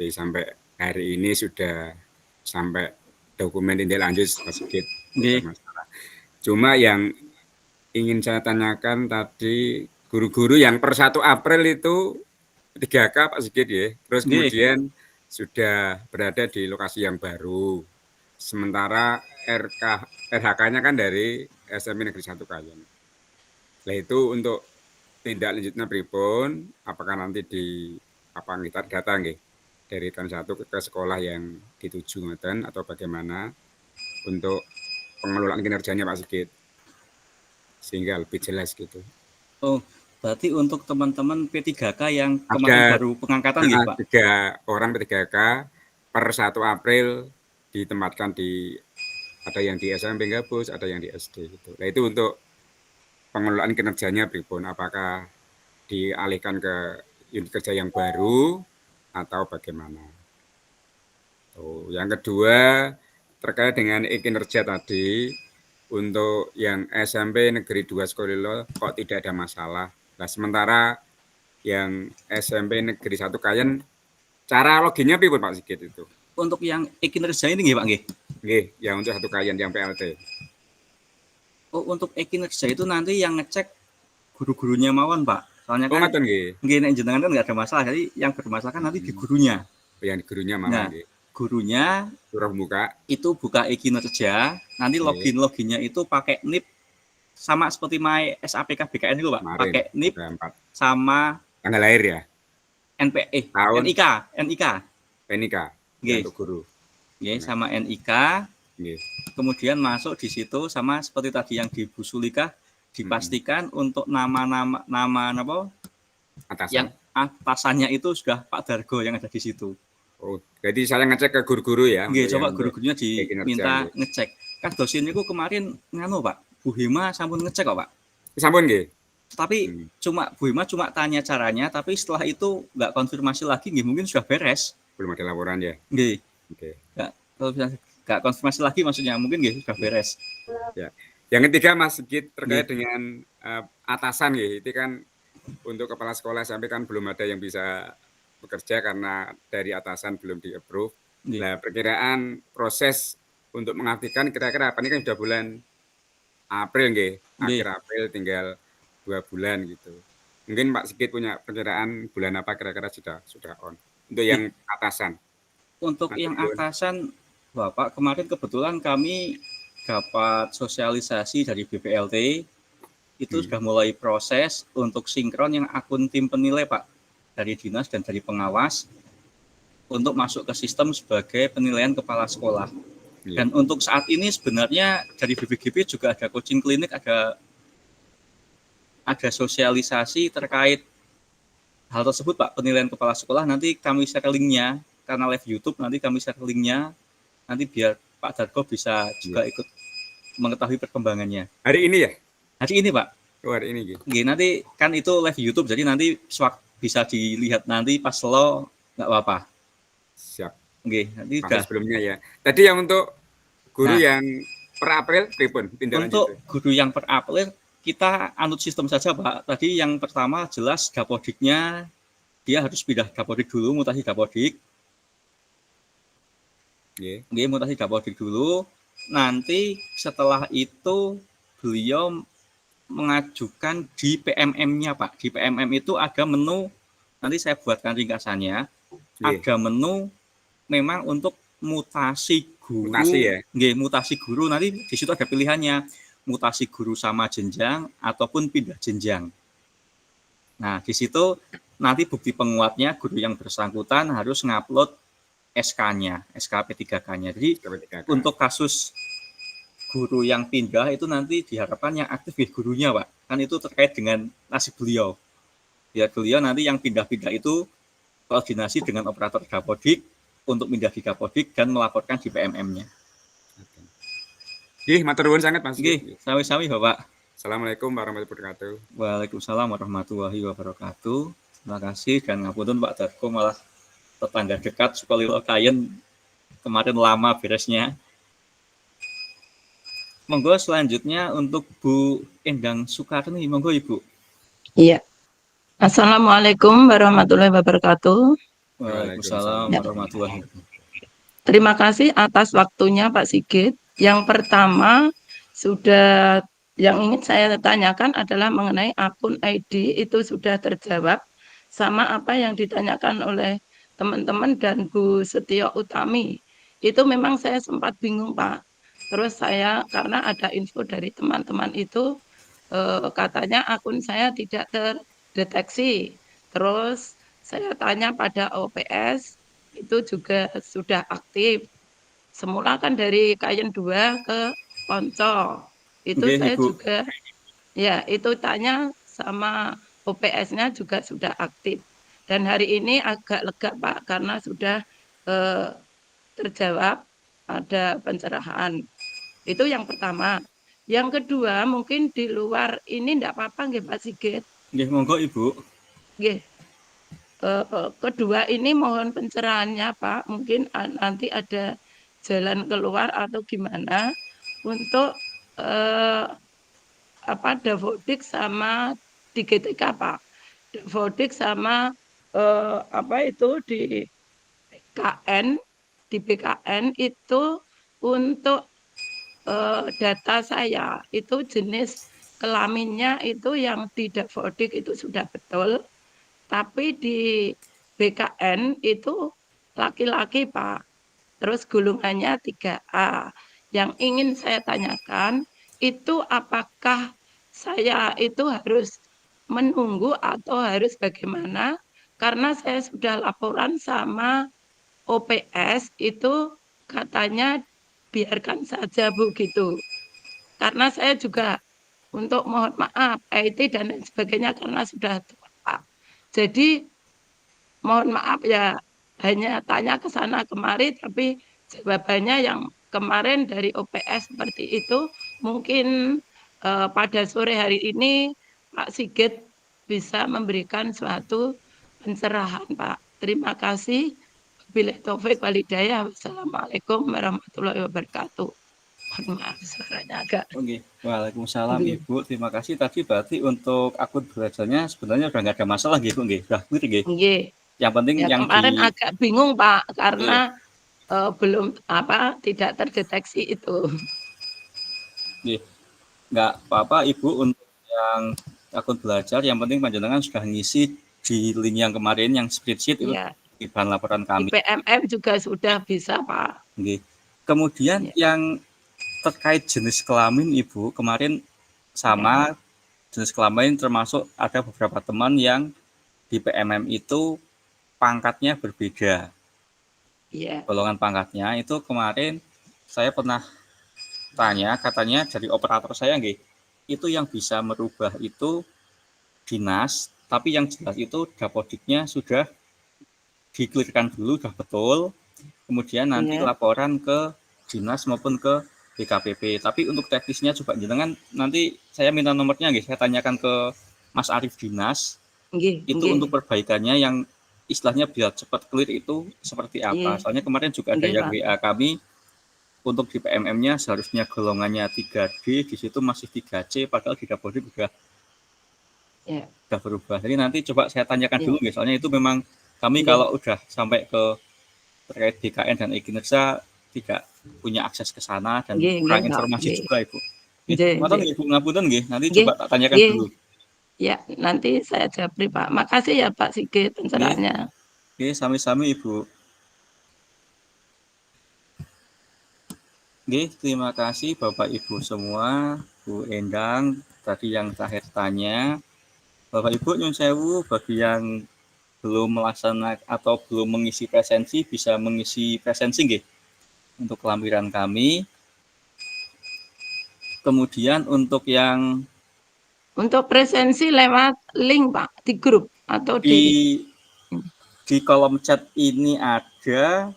Jadi sampai hari ini sudah sampai dokumen tindak lanjut Mas Sigit. Masalah. Cuma yang ingin saya tanyakan tadi guru-guru yang per 1 April itu 3K Pak Sigit ya. Terus kemudian sudah berada di lokasi yang baru. Sementara RHK-nya kan dari SMP Negeri 1 Kayen. Nah itu untuk tindak lanjutnya pripun, apakah nanti di apa kita data nggih dari tahun 1 ke sekolah yang dituju ngoten atau bagaimana untuk pengelolaan kinerjanya Pak Sigit sehingga lebih jelas gitu. Oh, berarti untuk teman-teman P3K yang kemarin baru pengangkatan gitu Pak? 3 orang P3K per 1 April ditempatkan di ada yang di SMP Gabus, ada yang di SD gitu. Nah itu untuk pengelolaan kinerjanya pripun, apakah dialihkan ke unit kerja yang baru atau bagaimana? Yang kedua terkait dengan kinerja tadi, untuk yang SMP Negeri 2 Sukolilo kok tidak ada masalah. Nah, sementara yang SMP Negeri 1 Kayen, cara loginnya pripun Pak Sigit itu? Untuk yang kinerja ini nggih Pak nggih? Nggih, yang untuk 1 Kayen yang PLT. Oh, untuk kinerja itu nanti yang ngecek guru-gurunya mawon Pak. Soalnya kan nggih nek jenengan kan nggak ada masalah. Jadi yang bermasalah kan nanti di gurunya. Yang di gurunya mawon nggih. Gurunya suruh buka itu buka e-kinerja, nanti loginnya itu pakai NIP sama seperti My SAPK BKN itu Pak, pakai NIP sama tanggal lahir ya, NIK untuk guru, sama NIK, kemudian masuk di situ sama seperti tadi yang di Bu Sulika dipastikan untuk nama yang atasannya itu sudah Pak Dargo yang ada di situ. Oh, jadi saya ngecek ke guru-guru ya. Nggih, coba guru-gurunya diminta ngecek. Kan dosen niku kemarin nganu Pak, Bu Hima sampun ngecek kok Pak. Sampun nggih. Tapi Bu Hima cuma tanya caranya, tapi setelah itu nggak konfirmasi lagi, nggih mungkin sudah beres. Belum ada laporan ya. Nggih. Oke. Nggak konfirmasi lagi maksudnya, mungkin nggih sudah beres. Ya. Yang ketiga Mas Sigit terkait dengan atasan nggih, itu kan untuk kepala sekolah sampai kan belum ada yang bisa bekerja karena dari atasan belum di-approve. Nah, perkiraan proses untuk mengaktifkan kira-kira apa? Ini kan sudah bulan April nggih. Akhir April tinggal 2 bulan gitu. Mungkin Pak Sigit punya perkiraan bulan apa kira-kira sudah on. Untuk yang atasan. Untuk yang atasan Bapak, kemarin kebetulan kami dapat sosialisasi dari BPLT itu sudah mulai proses untuk sinkron yang akun tim penilai Pak, dari dinas dan dari pengawas untuk masuk ke sistem sebagai penilaian kepala sekolah. Dan untuk saat ini sebenarnya dari BPGP juga ada coaching klinik, ada sosialisasi terkait hal tersebut Pak, penilaian kepala sekolah. Nanti kami share linknya karena live YouTube, nanti kami share linknya nanti biar Pak Dargo bisa juga ikut mengetahui perkembangannya. Hari ini ya? Hari ini Pak. Oh, hari ini gitu. Nanti kan itu live YouTube, jadi nanti bisa dilihat nanti pas lo nggak apa-apa. Siap. Nanti sebelumnya ya. Tadi yang untuk guru yang per April pripun tindak lanjut? Untuk guru yang per April kita anut sistem saja Pak. Tadi yang pertama jelas Dapodiknya dia harus pindah Dapodik dulu, mutasi Dapodik. Mutasi Dapodik dulu. Nanti setelah itu beliau mengajukan di PMM-nya Pak. Di PMM itu ada menu, nanti saya buatkan ringkasannya. Ada menu memang untuk mutasi guru. Mutasi guru, nanti di situ ada pilihannya. Mutasi guru sama jenjang ataupun pindah jenjang. Nah, di situ nanti bukti penguatnya guru yang bersangkutan harus ngupload SK-nya, SK P3K-nya. Jadi untuk kasus guru yang pindah itu nanti diharapkan yang aktif ya gurunya Pak. Kan itu terkait dengan nasib beliau. Ya beliau nanti yang pindah-pindah itu koordinasi dengan operator Dapodik untuk pindah di Dapodik dan melaporkan di PMM-nya. Matur nuwun sangat Mas. Sami-sami Bapak. Assalamualaikum warahmatullahi wabarakatuh. Waalaikumsalam warahmatullahi wabarakatuh. Terima kasih dan ngapunten Pak Darko malah tetangga dekat Sukolilo Kayen kemarin lama beresnya. Monggo selanjutnya untuk Bu Endang Sukarni, monggo Ibu. Iya. Assalamualaikum warahmatullahi wabarakatuh. Waalaikumsalam warahmatullahi wabarakatuh. Terima kasih atas waktunya Pak Sigit. Yang pertama yang ingin saya tanyakan adalah mengenai akun ID itu sudah terjawab sama apa yang ditanyakan oleh teman-teman dan Bu Setio Utami. Itu memang saya sempat bingung Pak. Terus saya karena ada info dari teman-teman itu katanya akun saya tidak terdeteksi. Terus saya tanya pada OPS itu juga sudah aktif. Semula kan dari Kayen 2 ke Ponco. Itu saya Ibu. Juga ya itu tanya sama OPS-nya juga sudah aktif. Dan hari ini agak lega Pak karena sudah terjawab ada pencerahan. Itu yang pertama. Yang kedua mungkin di luar ini enggak apa-apa nggih Pak Sigit. Nggih monggo Ibu. Nggih. Kedua ini mohon pencerahannya Pak. Mungkin nanti ada jalan keluar atau gimana untuk Davodik sama di GTK Pak. Davodik sama di BKN itu untuk data saya itu jenis kelaminnya itu yang di Davodik itu sudah betul, tapi di BKN itu laki-laki Pak. Terus gulungannya 3A. Yang ingin saya tanyakan itu apakah saya itu harus menunggu atau harus bagaimana? Karena saya sudah laporan sama OPS itu katanya biarkan saja Bu gitu. Karena saya juga untuk mohon maaf IT dan lain sebagainya karena sudah tua. Jadi mohon maaf ya hanya tanya ke sana kemari tapi jawabannya yang kemarin dari OPS seperti itu mungkin pada sore hari ini Pak Sigit bisa memberikan suatu pencerahan Pak. Terima kasih. Wabillahi taufik walhidayah. Wassalamualaikum warahmatullahi wabarakatuh. Maaf suaranya agak. Oke. Waalaikumsalam Ibu. Terima kasih. Tadi berarti untuk akun belajarnya sebenarnya sudah nggak ada masalah gitu nggih. Sudah clear nggih. Nggih. Yang penting ya, yang kemarin agak bingung Pak karena belum tidak terdeteksi itu. Nggak apa-apa Ibu untuk yang akun belajar yang penting panjenengan sudah ngisi di link yang kemarin yang spreadsheet itu di bahan laporan kami. Di PMM juga sudah bisa Pak. Kemudian yang terkait jenis kelamin Ibu kemarin sama jenis kelamin termasuk ada beberapa teman yang di PMM itu pangkatnya berbeda. Golongan pangkatnya itu kemarin saya pernah tanya, katanya dari operator saya itu yang bisa merubah itu dinas, tapi yang jelas itu Dapodiknya sudah diklirkan dulu, sudah betul. Kemudian nanti laporan ke dinas maupun ke BKPP. Tapi untuk teknisnya coba jenengan nanti saya minta nomornya saya tanyakan ke Mas Arief Dinas. Untuk perbaikannya yang istilahnya biar cepat clear itu seperti apa. Soalnya kemarin juga ada yang WA kami untuk di PMM-nya seharusnya golongannya 3D, di situ masih 3C, padahal di Dapodik udah berubah. Jadi nanti coba saya tanyakan dulu, soalnya itu memang kami kalau udah sampai ke terkait BKN dan e-kinerja tidak punya akses ke sana dan kurang informasi juga, Ibu. Ibu ngapunten nggih, nanti coba tak tanyakan dulu. Ya, nanti saya jawab, Pak. Makasih ya Pak Sigit pencerahannya. Oke, sami-sami Ibu. Oke, terima kasih Bapak Ibu semua, Bu Endang tadi yang terakhir tanya. Bapak Ibu nyun sewu, bagi yang belum melaksanakan atau belum mengisi presensi bisa mengisi presensi nggih untuk kelampiran kami. Kemudian untuk yang presensi lewat link Pak di grup atau di kolom chat ini ada.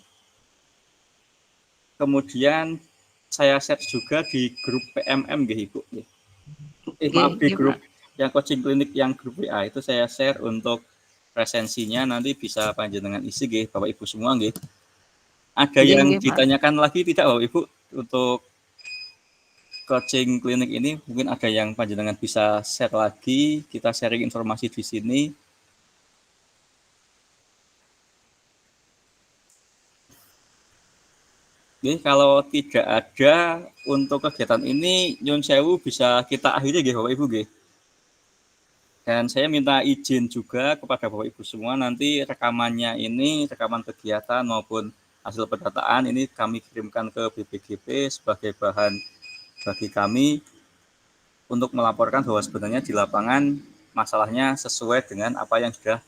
Kemudian saya share juga di grup PMM nggih Ibu. Maaf, di grup yang coaching klinik yang grup WA itu saya share untuk presensinya, nanti bisa panjenengan isi nggih Bapak Ibu semua nggih. Ada yang ditanyakan lagi tidak Bapak Ibu untuk coaching klinik ini? Mungkin ada yang panjenengan bisa share lagi, kita sharing informasi di sini. Oke, kalau tidak ada untuk kegiatan ini, nyun sewu bisa kita akhiri nggih Bapak Ibu nggih. Dan saya minta izin juga kepada Bapak Ibu semua, nanti rekamannya ini, rekaman kegiatan maupun hasil pendataan ini kami kirimkan ke BPGP sebagai bahan bagi kami untuk melaporkan bahwa sebenarnya di lapangan masalahnya sesuai dengan apa yang sudah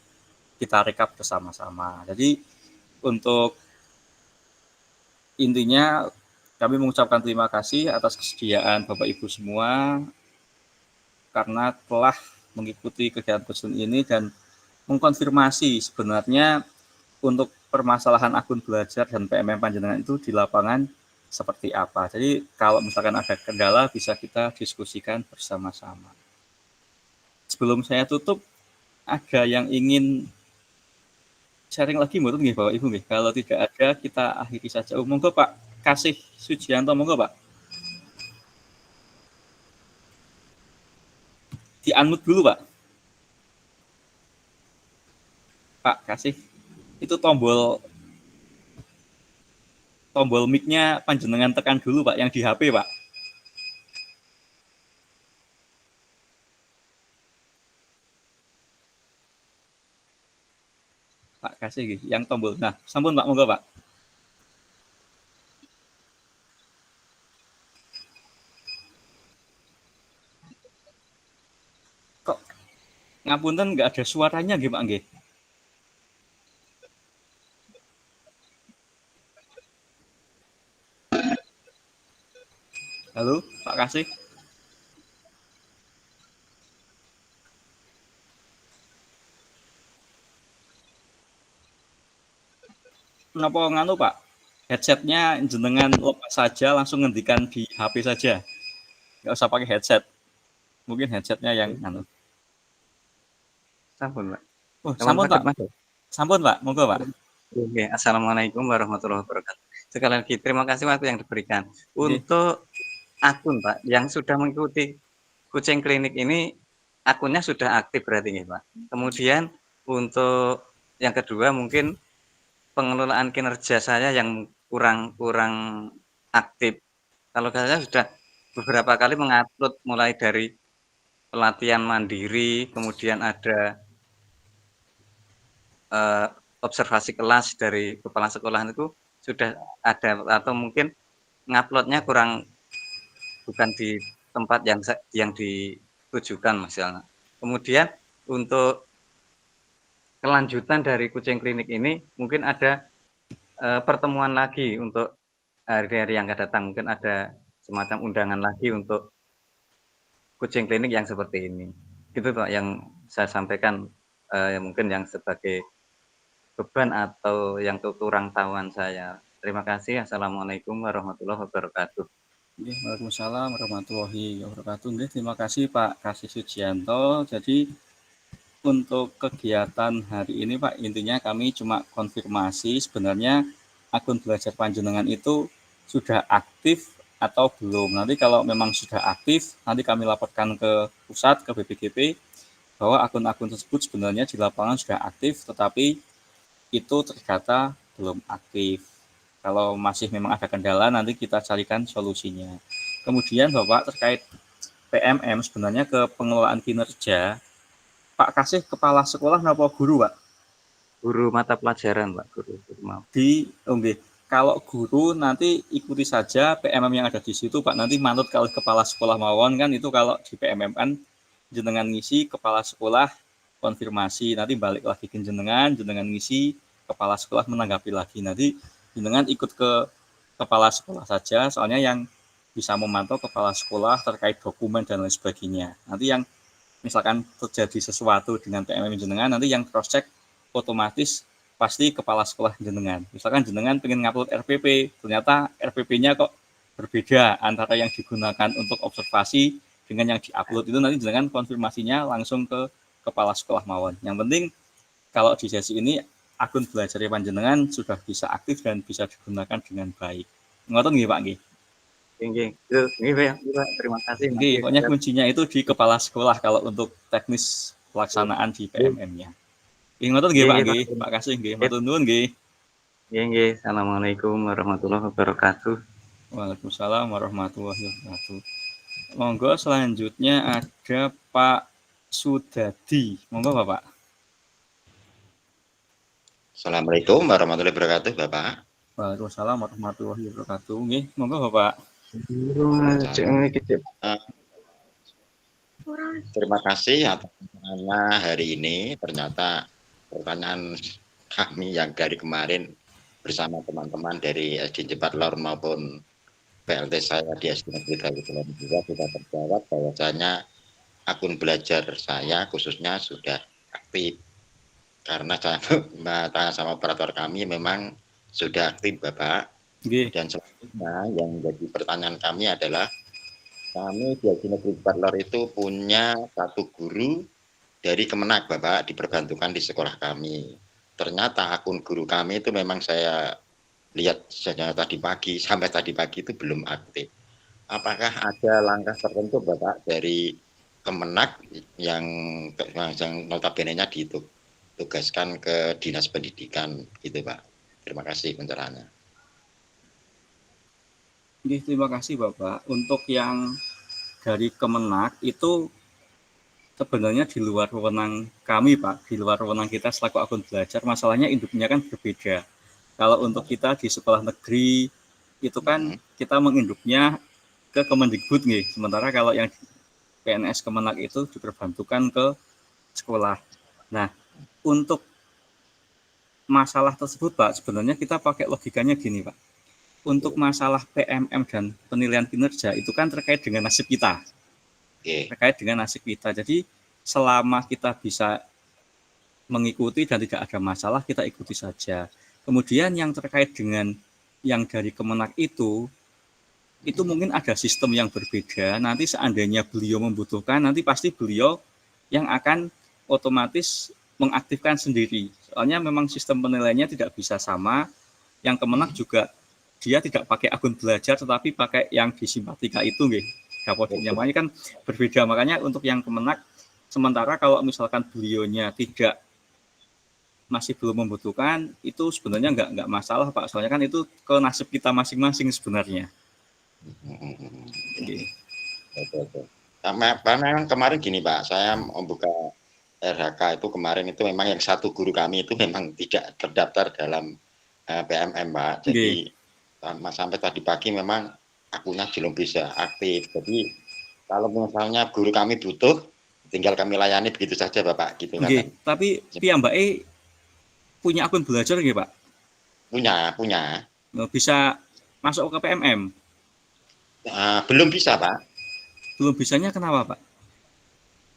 kita rekap bersama-sama. Jadi untuk intinya kami mengucapkan terima kasih atas kesediaan Bapak Ibu semua karena telah mengikuti kegiatan coaching ini dan mengkonfirmasi sebenarnya untuk permasalahan akun belajar dan PMM panjenengan itu di lapangan seperti apa. Jadi kalau misalkan ada kendala bisa kita diskusikan bersama-sama. Sebelum saya tutup, ada yang ingin sharing lagi mboten nggih Bapak Ibu nggih? Kalau tidak ada kita akhiri saja. Monggo Pak Kasih Sujianto, monggo Pak. Di-unmute dulu Pak. Pak Kasih, itu tombol mic-nya panjenengan tekan dulu Pak, yang di HP Pak. Pak Kasih, yang tombol. Nah, sampun Pak, monggo Pak. Kok ngapunten nggak ada suaranya nggih Pak nggih? Halo, Pak Kasih. Kenapa nganu Pak? Headsetnya jenengan lepas saja, langsung ngendikan di HP saja. Nggak usah pakai headset. Mungkin headsetnya yang nganu. Sampun Pak. Oh, sampun Pak. Sampun Pak, monggo Pak. Oke, Assalamualaikum warahmatullahi wabarakatuh. Sekali lagi terima kasih waktu yang diberikan. Untuk akun Pak yang sudah mengikuti coaching klinik ini, akunnya sudah aktif berarti Pak. Kemudian untuk yang kedua mungkin pengelolaan kinerja saya yang kurang aktif. Kalau saya sudah beberapa kali mengupload mulai dari pelatihan mandiri, kemudian ada observasi kelas dari kepala sekolahan itu sudah ada, atau mungkin nguploadnya bukan di tempat yang ditujukan misalnya. Kemudian untuk kelanjutan dari coaching klinik ini mungkin ada pertemuan lagi untuk hari-hari yang akan datang, mungkin ada semacam undangan lagi untuk coaching klinik yang seperti ini. Gitu Pak yang saya sampaikan, mungkin yang sebagai beban atau yang kekurang tahuan saya. Terima kasih. Assalamualaikum warahmatullahi wabarakatuh. Waalaikumsalam warahmatullahi wabarakatuh. Terima kasih Pak Kasih Sujianto. Jadi untuk kegiatan hari ini Pak, intinya kami cuma konfirmasi sebenarnya akun belajar panjenengan itu sudah aktif atau belum. Nanti kalau memang sudah aktif, nanti kami laporkan ke pusat, ke BPGP, bahwa akun-akun tersebut sebenarnya di lapangan sudah aktif, tetapi itu terdata belum aktif. Kalau masih memang ada kendala, nanti kita carikan solusinya. Kemudian Bapak terkait PMM, sebenarnya ke pengelolaan kinerja, Pak kasih kepala sekolah napa guru, Pak? Guru mata pelajaran, Pak, guru mau. Kalau guru nanti ikuti saja PMM yang ada di situ, Pak. Nanti manut kalau kepala sekolah mawon kan itu kalau di PMM kan jenengan ngisi, kepala sekolah konfirmasi, nanti balik lagi ke jenengan ngisi, kepala sekolah menanggapi lagi. Nanti jenengan ikut ke kepala sekolah saja, soalnya yang bisa memantau kepala sekolah terkait dokumen dan lain sebagainya. Nanti yang misalkan terjadi sesuatu dengan PMM jenengan, nanti yang cross check otomatis pasti kepala sekolah jenengan. Misalkan jenengan pengen ngupload RPP, ternyata RPP-nya kok berbeda antara yang digunakan untuk observasi dengan yang diupload, itu nanti jenengan konfirmasinya langsung ke kepala sekolah mawon. Yang penting kalau di sesi ini akun belajar panjenengan sudah bisa aktif dan bisa digunakan dengan baik. Ngoten nggih Pak nggih? Nggih, Pak. Terima kasih. Nggih, pokoknya kuncinya itu di kepala sekolah kalau untuk teknis pelaksanaan di PMM-nya. Ngoten nggih Pak nggih, Pak Kasih nggih, matur nuwun nggih. Nggih. Assalamualaikum warahmatullahi wabarakatuh. Waalaikumsalam warahmatullahi wabarakatuh. Monggo selanjutnya ada Pak Sudadi. Monggo Bapak. Assalamualaikum warahmatullahi wabarakatuh, Bapak. Waalaikumsalam warahmatullahi wabarakatuh. Nggih, monggo Bapak. Terima kasih atas pertanyaan hari ini. Ternyata pertanyaan kami yang dari kemarin bersama teman-teman dari SD Jepat Lor maupun PLT saya di SD Negeri Trawulan juga sudah terjawab bahwasanya akun belajar saya khususnya sudah aktif karena tanya sama operator kami memang sudah aktif Bapak. Dan selanjutnya yang menjadi pertanyaan kami adalah kami di SD Negeri Jepat Lor itu punya satu guru dari Kemenak Bapak diperbantukan di sekolah kami. Ternyata akun guru kami itu memang saya lihat sejak tadi pagi sampai tadi pagi itu belum aktif. Apakah ada langkah tertentu Bapak dari Kemenak yang notabene-nya ditugaskan ke Dinas Pendidikan gitu Pak? Terima kasih pencerahannya. Terima kasih Bapak. Untuk yang dari Kemenak itu sebenarnya di luar wewenang kami Pak, di luar wewenang kita selaku akun belajar. Masalahnya induknya kan berbeda. Kalau untuk kita di sekolah negeri itu kan kita menginduknya ke Kemendikbud nih. Sementara kalau yang PNS Kemenak itu diperbantukan ke sekolah. Nah, untuk masalah tersebut Pak, sebenarnya kita pakai logikanya gini Pak. Untuk masalah PMM dan penilaian kinerja itu kan terkait dengan nasib kita. Terkait dengan nasib kita. Jadi selama kita bisa mengikuti dan tidak ada masalah, kita ikuti saja. Kemudian yang terkait dengan yang dari Kemenak itu mungkin ada sistem yang berbeda. Nanti seandainya beliau membutuhkan, nanti pasti beliau yang akan otomatis mengaktifkan sendiri. Soalnya memang sistem penilaiannya tidak bisa sama. Yang Kemenak juga dia tidak pakai akun belajar, tetapi pakai yang di Simpatika itu, nggih. Dapodirnya makanya kan berbeda. Makanya untuk yang Kemenak, sementara kalau misalkan beliaunya masih belum membutuhkan, itu sebenarnya nggak masalah Pak. Soalnya kan itu ke nasib kita masing-masing sebenarnya. Memang kemarin gini Pak, saya membuka RHK itu kemarin itu memang yang satu guru kami itu memang tidak terdaftar dalam PMM Pak. Jadi sampai tadi pagi memang akunnya belum bisa aktif. Jadi kalau misalnya guru kami butuh, tinggal kami layani begitu saja Bapak. Gitu kan. Tapi piyambake punya akun belajar nggih Pak? Punya. Bisa masuk ke PMM? Belum bisa Pak. Belum bisanya kenapa Pak?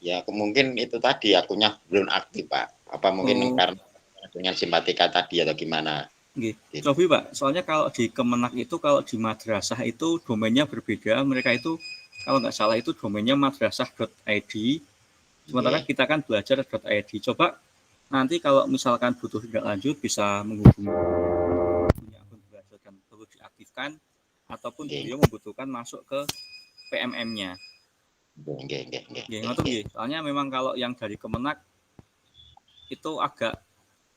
Ya mungkin itu tadi akunnya belum aktif Pak. Apa mungkin karena dengan Simpatika tadi atau gimana? Coba Pak, soalnya kalau di Kemenak itu, kalau di madrasah itu domainnya berbeda. Mereka itu kalau nggak salah itu domainnya madrasah.id. Sementara kita kan belajar.id. Coba nanti kalau misalkan butuh tindak lanjut bisa menghubungi punya akun belajar dan perlu diaktifkan. ataupun beliau membutuhkan masuk ke PMM-nya. Ngoten nggih. Soalnya memang kalau yang dari Kemenak itu agak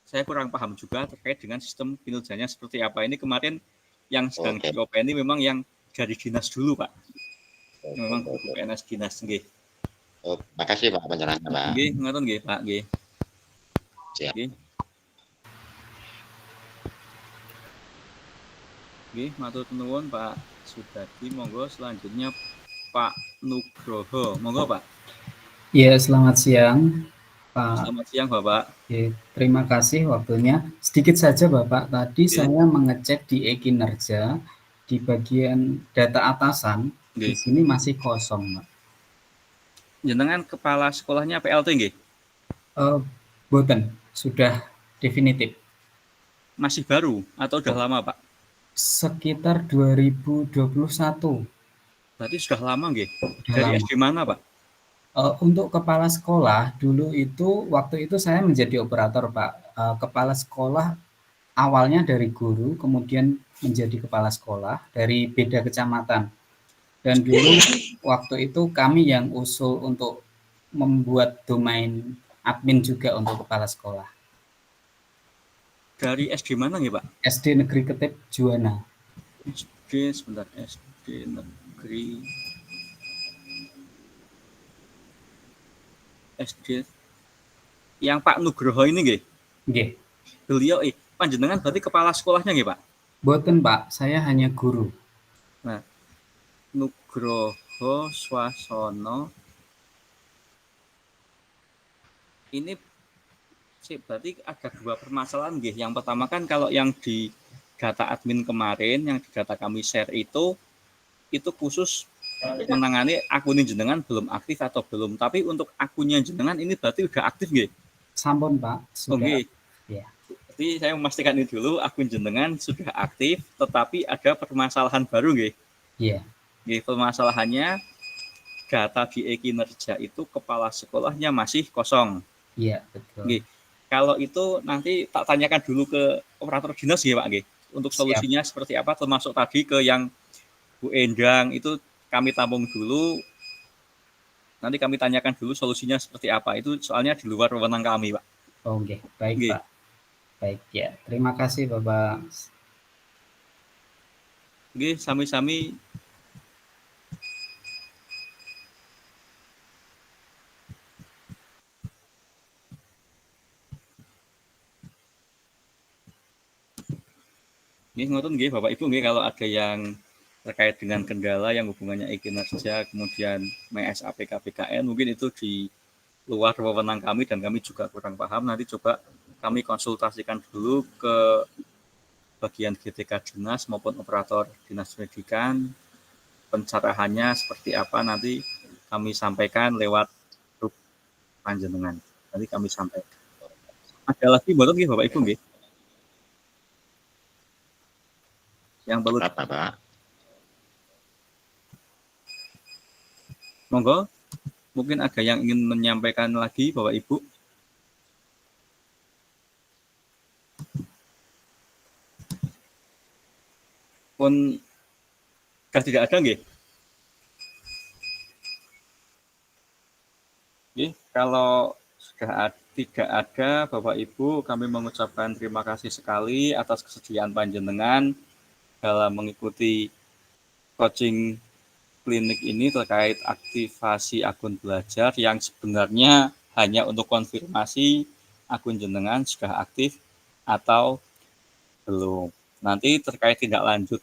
saya kurang paham juga terkait dengan sistem kinerjanya seperti apa. Ini kemarin yang sedang diopeni memang yang dari dinas dulu, Pak. Memang PNS dinas nggih. Makasih Pak pencerahannya, Pak. Nggih, ngoten nggih, Pak, nggih. Siap. Nggih, matur nuwun Pak Sudadi. Monggo selanjutnya Pak Nugroho. Monggo, Pak. Ya, selamat siang, Pak. Selamat siang, Bapak. Oke, terima kasih waktunya. Sedikit saja, Bapak. Tadi saya mengecek di e-kinerja di bagian data atasan. Di sini masih kosong, Pak. Jenengan kepala sekolahnya PLT nggih? Boten, sudah definitif. Masih baru atau udah lama, Pak? Sekitar 2021. Berarti sudah lama nggih? Dari SD mana, Pak? Untuk kepala sekolah, dulu itu, waktu itu saya menjadi operator, Pak. Kepala sekolah awalnya dari guru, kemudian menjadi kepala sekolah dari beda kecamatan. Dan dulu waktu itu kami yang usul untuk membuat domain admin juga untuk kepala sekolah. Dari SD mana nih, Pak? SD Negeri Ketip Juwana. SD Negeri SD yang Pak Nugroho ini nggih? Nggih. Beliau panjenengan berarti kepala sekolahnya nggih, Pak? Boten, Pak. Saya hanya guru. Nah, Nugroho Swasono ini sih berarti ada dua permasalahan nggih. Yang pertama kan kalau yang di data admin kemarin yang di data kami share itu khusus menangani akun jenengan belum aktif atau belum, tapi untuk akunnya jenengan ini berarti udah aktif nggih? Sampun, Pak. Sudah. Oke. Ya. Jadi saya memastikan ini dulu, akun jenengan sudah aktif, tetapi ada permasalahan baru nggih? Iya. Nggih, permasalahannya data di e-kinerja itu kepala sekolahnya masih kosong. Iya, betul. Nggih. Kalau itu nanti tak tanyakan dulu ke operator dinas nggih, Pak nggih. Untuk solusinya seperti apa, termasuk tadi ke yang Bu Endang itu kami tampung dulu. Nanti kami tanyakan dulu solusinya seperti apa. Itu soalnya di luar wewenang kami, Pak. Oke, baik, Pak. Baik ya. Terima kasih, Bapak. Oke, sami-sami. Nggih, ngoten nggih Bapak Ibu nggih, kalau ada yang terkait dengan kendala yang hubungannya e-kinerja, kemudian MSAPK PKN, mungkin itu di luar wewenang kami dan kami juga kurang paham. Nanti coba kami konsultasikan dulu ke bagian GTK Dinas maupun operator Dinas Pendidikan. Pencerahannya seperti apa nanti kami sampaikan lewat grup panjenengan. Nanti kami sampaikan. Ada lagi mboten nggih Bapak Ibu nggih? Yang perlu Pak. Monggo, mungkin ada yang ingin menyampaikan lagi Bapak Ibu. Pun sudah tidak ada nggih? Nggih, kalau sudah tidak ada Bapak Ibu, kami mengucapkan terima kasih sekali atas kesediaan panjenengan dalam mengikuti coaching klinik ini terkait aktivasi akun belajar yang sebenarnya hanya untuk konfirmasi akun jenengan sudah aktif atau belum. Nanti terkait tindak lanjut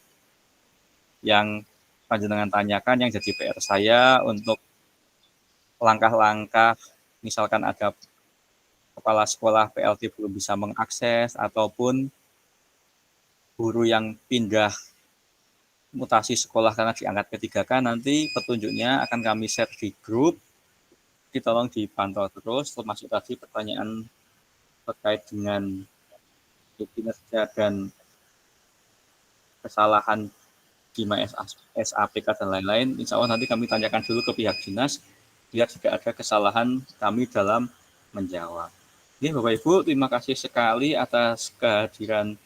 yang panjenengan tanyakan yang jadi PR saya untuk langkah-langkah misalkan ada kepala sekolah PLT belum bisa mengakses ataupun guru yang pindah mutasi sekolah karena diangkat P3K, nanti petunjuknya akan kami share di grup. Ditolong dipantau terus, termasuk tadi pertanyaan terkait dengan kinerja dan kesalahan di SAPK dan lain-lain. Insya Allah nanti kami tanyakan dulu ke pihak dinas, biar jika ada kesalahan kami dalam menjawab. Bapak Ibu, terima kasih sekali atas kehadiran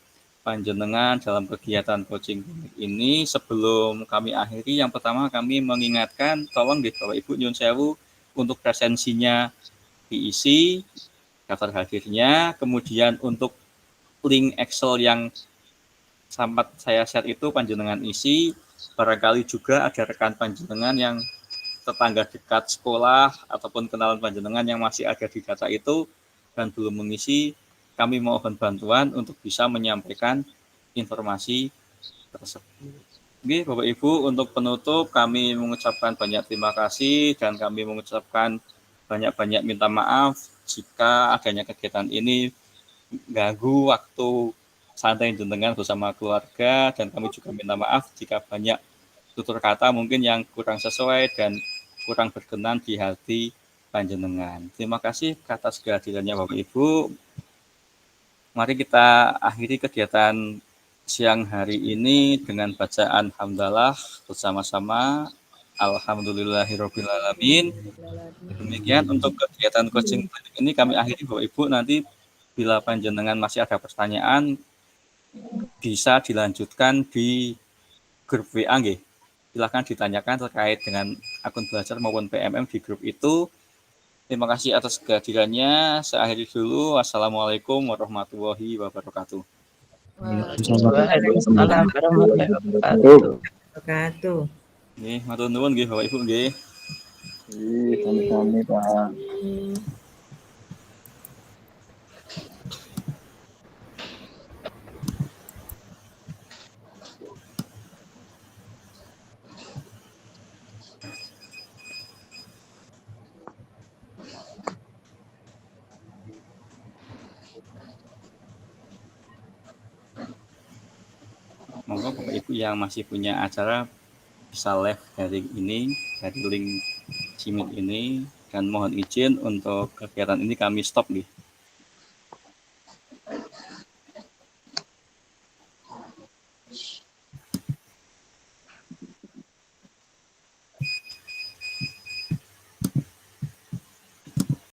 panjenengan dalam kegiatan coaching ini. Sebelum kami akhiri, yang pertama kami mengingatkan, tolong Bapak Ibu nyun sewu untuk presensinya diisi, daftar hadirnya, kemudian untuk link Excel yang sempat saya share itu panjenengan isi. Barangkali juga ada rekan panjenengan yang tetangga dekat sekolah ataupun kenalan panjenengan yang masih ada di data itu dan belum mengisi, kami mohon bantuan untuk bisa menyampaikan informasi tersebut. Oke, Bapak Ibu, untuk penutup kami mengucapkan banyak terima kasih dan kami mengucapkan banyak-banyak minta maaf jika adanya kegiatan ini ganggu waktu santai jenengan bersama keluarga, dan kami juga minta maaf jika banyak tutur kata mungkin yang kurang sesuai dan kurang berkenan di hati panjenengan. Terima kasih atas kehadirannya Bapak Ibu. Mari kita akhiri kegiatan siang hari ini dengan bacaan hamdalah bersama-sama. Alhamdulillahirrabbilalamin. Demikian untuk kegiatan coaching klinik ini kami akhiri Bapak Ibu. Nanti bila panjenengan masih ada pertanyaan bisa dilanjutkan di grup WA nggih. Silakan ditanyakan terkait dengan akun belajar maupun PMM di grup itu. Terima kasih atas kehadirannya. Saya akhiri dulu. Wassalamualaikum warahmatullahi wabarakatuh. Waalaikumsalam warahmatullahi wabarakatuh. Nggih, matur nuwun nggih Bapak Ibu nggih. Sami-sami Pak. Monggo Bapak Ibu yang masih punya acara bisa live dari ini, dari link Cimit ini, dan mohon izin untuk kegiatan ini kami stop nih.